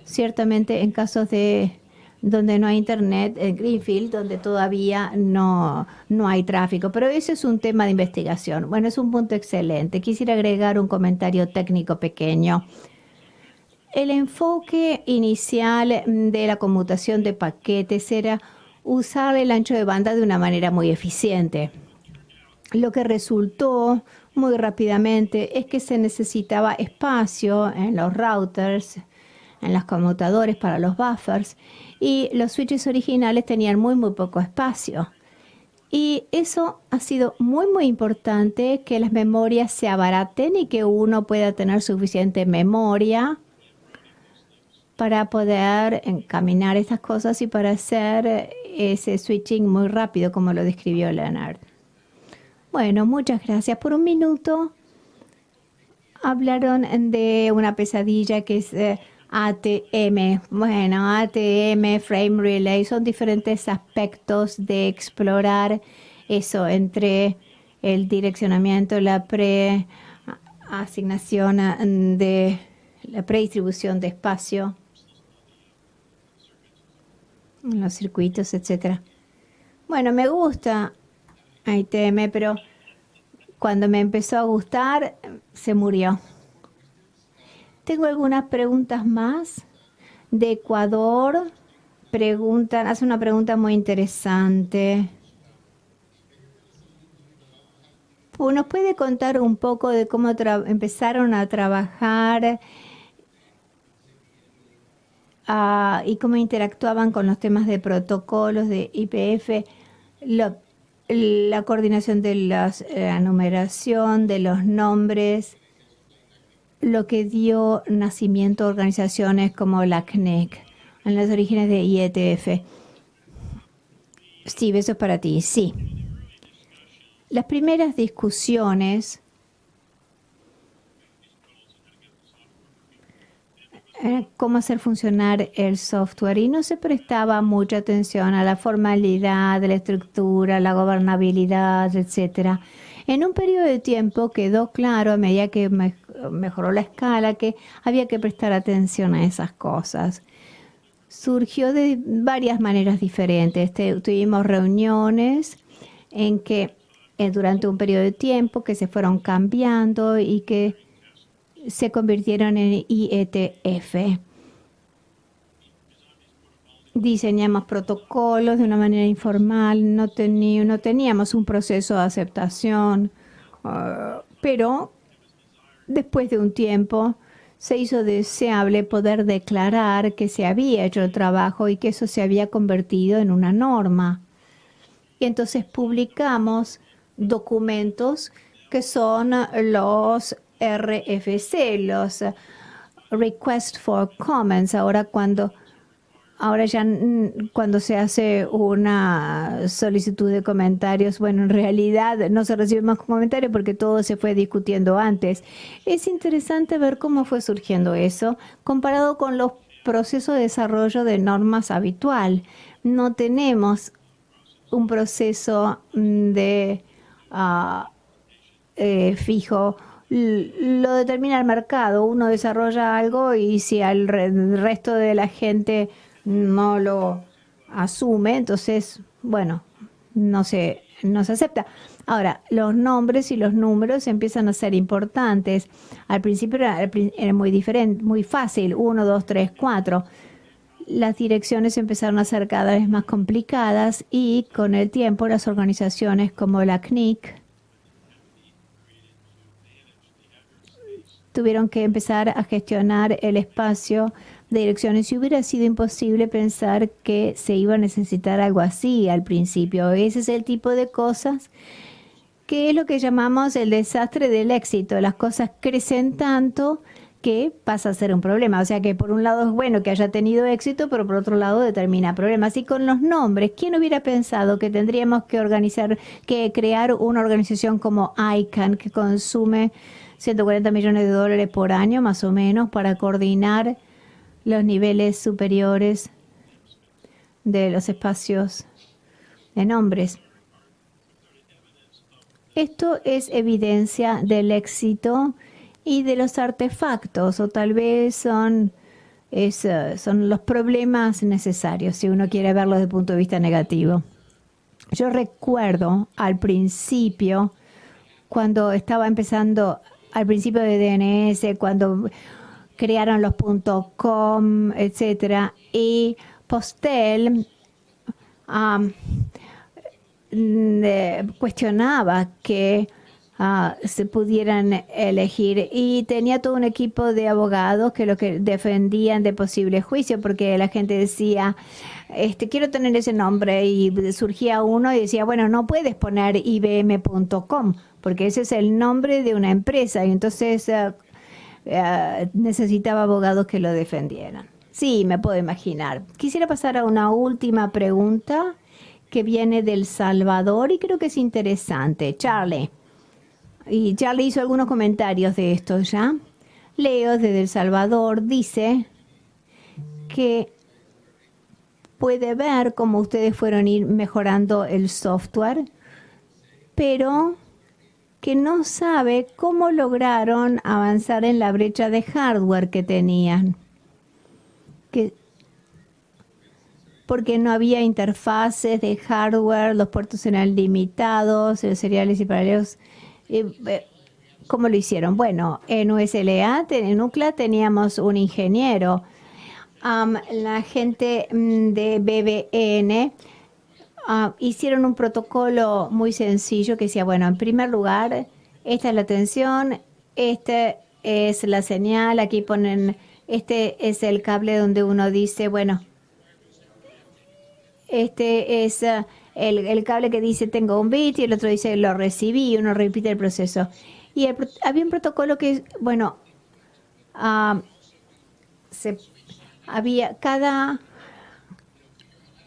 ciertamente en casos de donde no hay internet, en Greenfield, donde todavía no hay tráfico. Pero ese es un tema de investigación. Bueno, es un punto excelente. Quisiera agregar un comentario técnico pequeño. El enfoque inicial de la conmutación de paquetes era usar el ancho de banda de una manera muy eficiente. Lo que resultó muy rápidamente es que se necesitaba espacio en los routers, en los conmutadores para los buffers, y los switches originales tenían muy poco espacio. Y eso ha sido muy importante, que las memorias se abaraten y que uno pueda tener suficiente memoria para poder encaminar estas cosas y para hacer ese switching muy rápido, como lo describió Leonard. Bueno, muchas gracias. Por un minuto hablaron de una pesadilla que es ATM. Bueno, ATM, Frame Relay, son diferentes aspectos de explorar eso entre el direccionamiento, la preasignación de la predistribución de espacio, los circuitos, etcétera. Bueno, me gusta ATM, pero cuando me empezó a gustar, se murió. Tengo algunas preguntas más de Ecuador. Hace una pregunta muy interesante. ¿Nos puede contar un poco de cómo empezaron a trabajar y cómo interactuaban con los temas de protocolos de IPF, la coordinación de la numeración de los nombres, lo que dio nacimiento a organizaciones como la CNEC, en los orígenes de IETF? Steve, eso es para ti. Sí. Las primeras discusiones cómo hacer funcionar el software, y no se prestaba mucha atención a la formalidad, la estructura, la gobernabilidad, etcétera. En un periodo de tiempo quedó claro, a medida que mejoró la escala, que había que prestar atención a esas cosas. Surgió de varias maneras diferentes. Tuvimos reuniones en que durante un periodo de tiempo que se fueron cambiando y que se convirtieron en IETF. Diseñamos protocolos de una manera informal, no teníamos un proceso de aceptación, pero después de un tiempo se hizo deseable poder declarar que se había hecho el trabajo y que eso se había convertido en una norma. Y entonces publicamos documentos que son los RFC, los Request for Comments. Ahora ya cuando se hace una solicitud de comentarios, bueno, en realidad no se recibe más comentarios porque todo se fue discutiendo antes. Es interesante ver cómo fue surgiendo eso comparado con los procesos de desarrollo de normas habitual. No tenemos un proceso de fijo. Lo determina el mercado. Uno desarrolla algo y si al resto de la gente no lo asume, entonces, bueno, no se acepta. Ahora, los nombres y los números empiezan a ser importantes. Al principio era muy diferente, muy fácil, 1, 2, 3, 4. Las direcciones empezaron a ser cada vez más complicadas y con el tiempo las organizaciones como la CNIC tuvieron que empezar a gestionar el espacio de direcciones y hubiera sido imposible pensar que se iba a necesitar algo así al principio. Ese es el tipo de cosas que es lo que llamamos el desastre del éxito. Las cosas crecen tanto que pasa a ser un problema. O sea que por un lado es bueno que haya tenido éxito, pero por otro lado determina problemas. Y con los nombres, ¿quién hubiera pensado que tendríamos que crear una organización como ICANN que consume 140 millones de dólares por año, más o menos, para coordinar los niveles superiores de los espacios de nombres? Esto es evidencia del éxito y de los artefactos, o tal vez son son los problemas necesarios si uno quiere verlo desde el punto de vista negativo. Yo recuerdo al principio, cuando estaba empezando, al principio de DNS, cuando crearon los .com, etcétera, y Postel cuestionaba que se pudieran elegir, y tenía todo un equipo de abogados que lo que defendían de posible juicio, porque la gente decía, quiero tener ese nombre, y surgía uno y decía, bueno, no puedes poner ibm.com porque ese es el nombre de una empresa, y entonces necesitaba abogados que lo defendieran. Sí, me puedo imaginar. Quisiera pasar a una última pregunta que viene del Salvador y creo que es interesante. Charlie. Y Charlie hizo algunos comentarios de esto ya. Leo desde El Salvador dice que puede ver cómo ustedes fueron ir mejorando el software, pero que no sabe cómo lograron avanzar en la brecha de hardware que tenían. Porque no había interfaces de hardware, los puertos eran limitados, los seriales y paralelos. ¿Cómo lo hicieron? Bueno, en USLA, en UCLA, teníamos un ingeniero. La gente de BBN hicieron un protocolo muy sencillo que decía, bueno, en primer lugar, esta es la tensión, esta es la señal, aquí ponen, este es el cable donde uno dice, bueno, este es el cable que dice tengo un bit y el otro dice lo recibí, y uno repite el proceso. Y había un protocolo que, bueno, cada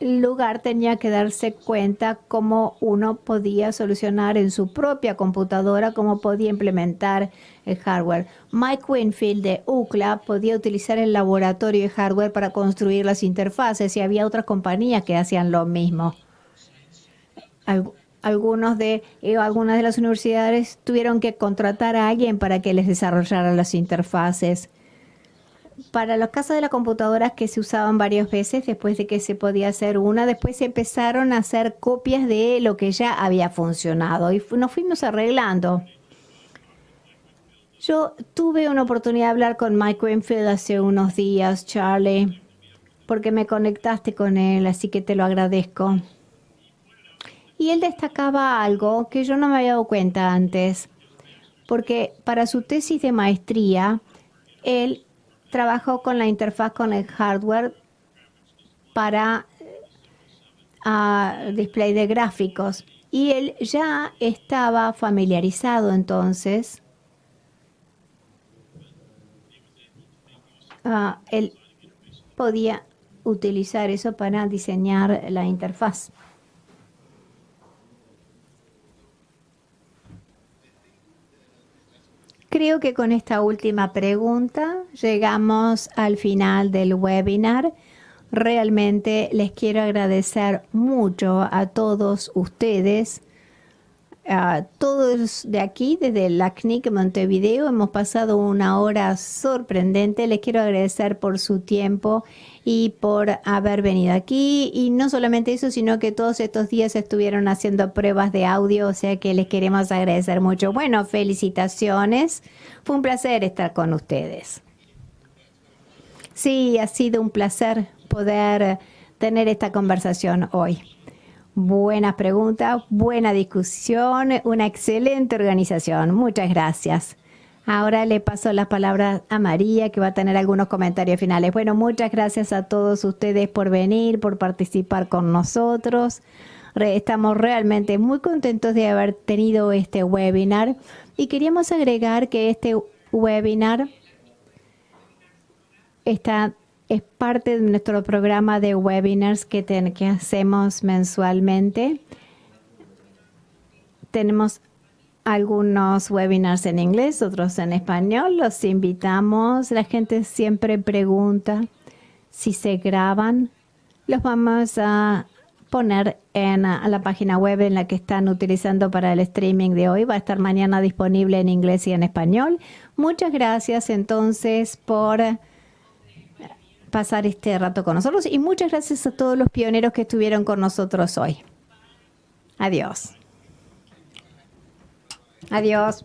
lugar tenía que darse cuenta cómo uno podía solucionar en su propia computadora, cómo podía implementar el hardware. Mike Winfield de UCLA podía utilizar el laboratorio de hardware para construir las interfaces, y había otras compañías que hacían lo mismo. Algunas de las universidades tuvieron que contratar a alguien para que les desarrollara las interfaces. Para los casos de las computadoras que se usaban varias veces, después de que se podía hacer una, después se empezaron a hacer copias de lo que ya había funcionado y nos fuimos arreglando. Yo tuve una oportunidad de hablar con Mike Winfield hace unos días, Charlie, porque me conectaste con él, así que te lo agradezco. Y él destacaba algo que yo no me había dado cuenta antes, porque para su tesis de maestría, él trabajó con la interfaz con el hardware para display de gráficos. Y él ya estaba familiarizado entonces. Él podía utilizar eso para diseñar la interfaz. Creo que con esta última pregunta llegamos al final del webinar. Realmente les quiero agradecer mucho a todos ustedes, a todos de aquí, desde la CNIC Montevideo. Hemos pasado una hora sorprendente. Les quiero agradecer por su tiempo y por haber venido aquí. Y no solamente eso, sino que todos estos días estuvieron haciendo pruebas de audio, o sea que les queremos agradecer mucho. Bueno, felicitaciones. Fue un placer estar con ustedes. Sí, ha sido un placer poder tener esta conversación hoy. Buenas preguntas, buena discusión, una excelente organización. Muchas gracias. Ahora le paso las palabras a María, que va a tener algunos comentarios finales. Bueno, muchas gracias a todos ustedes por venir, por participar con nosotros. Estamos realmente muy contentos de haber tenido este webinar, y queríamos agregar que este webinar es parte de nuestro programa de webinars que hacemos mensualmente. Tenemos algunos webinars en inglés, otros en español. Los invitamos. La gente siempre pregunta si se graban. Los vamos a poner en la página web en la que están utilizando para el streaming de hoy. Va a estar mañana disponible en inglés y en español. Muchas gracias entonces por pasar este rato con nosotros y muchas gracias a todos los pioneros que estuvieron con nosotros hoy. Adiós. Adiós.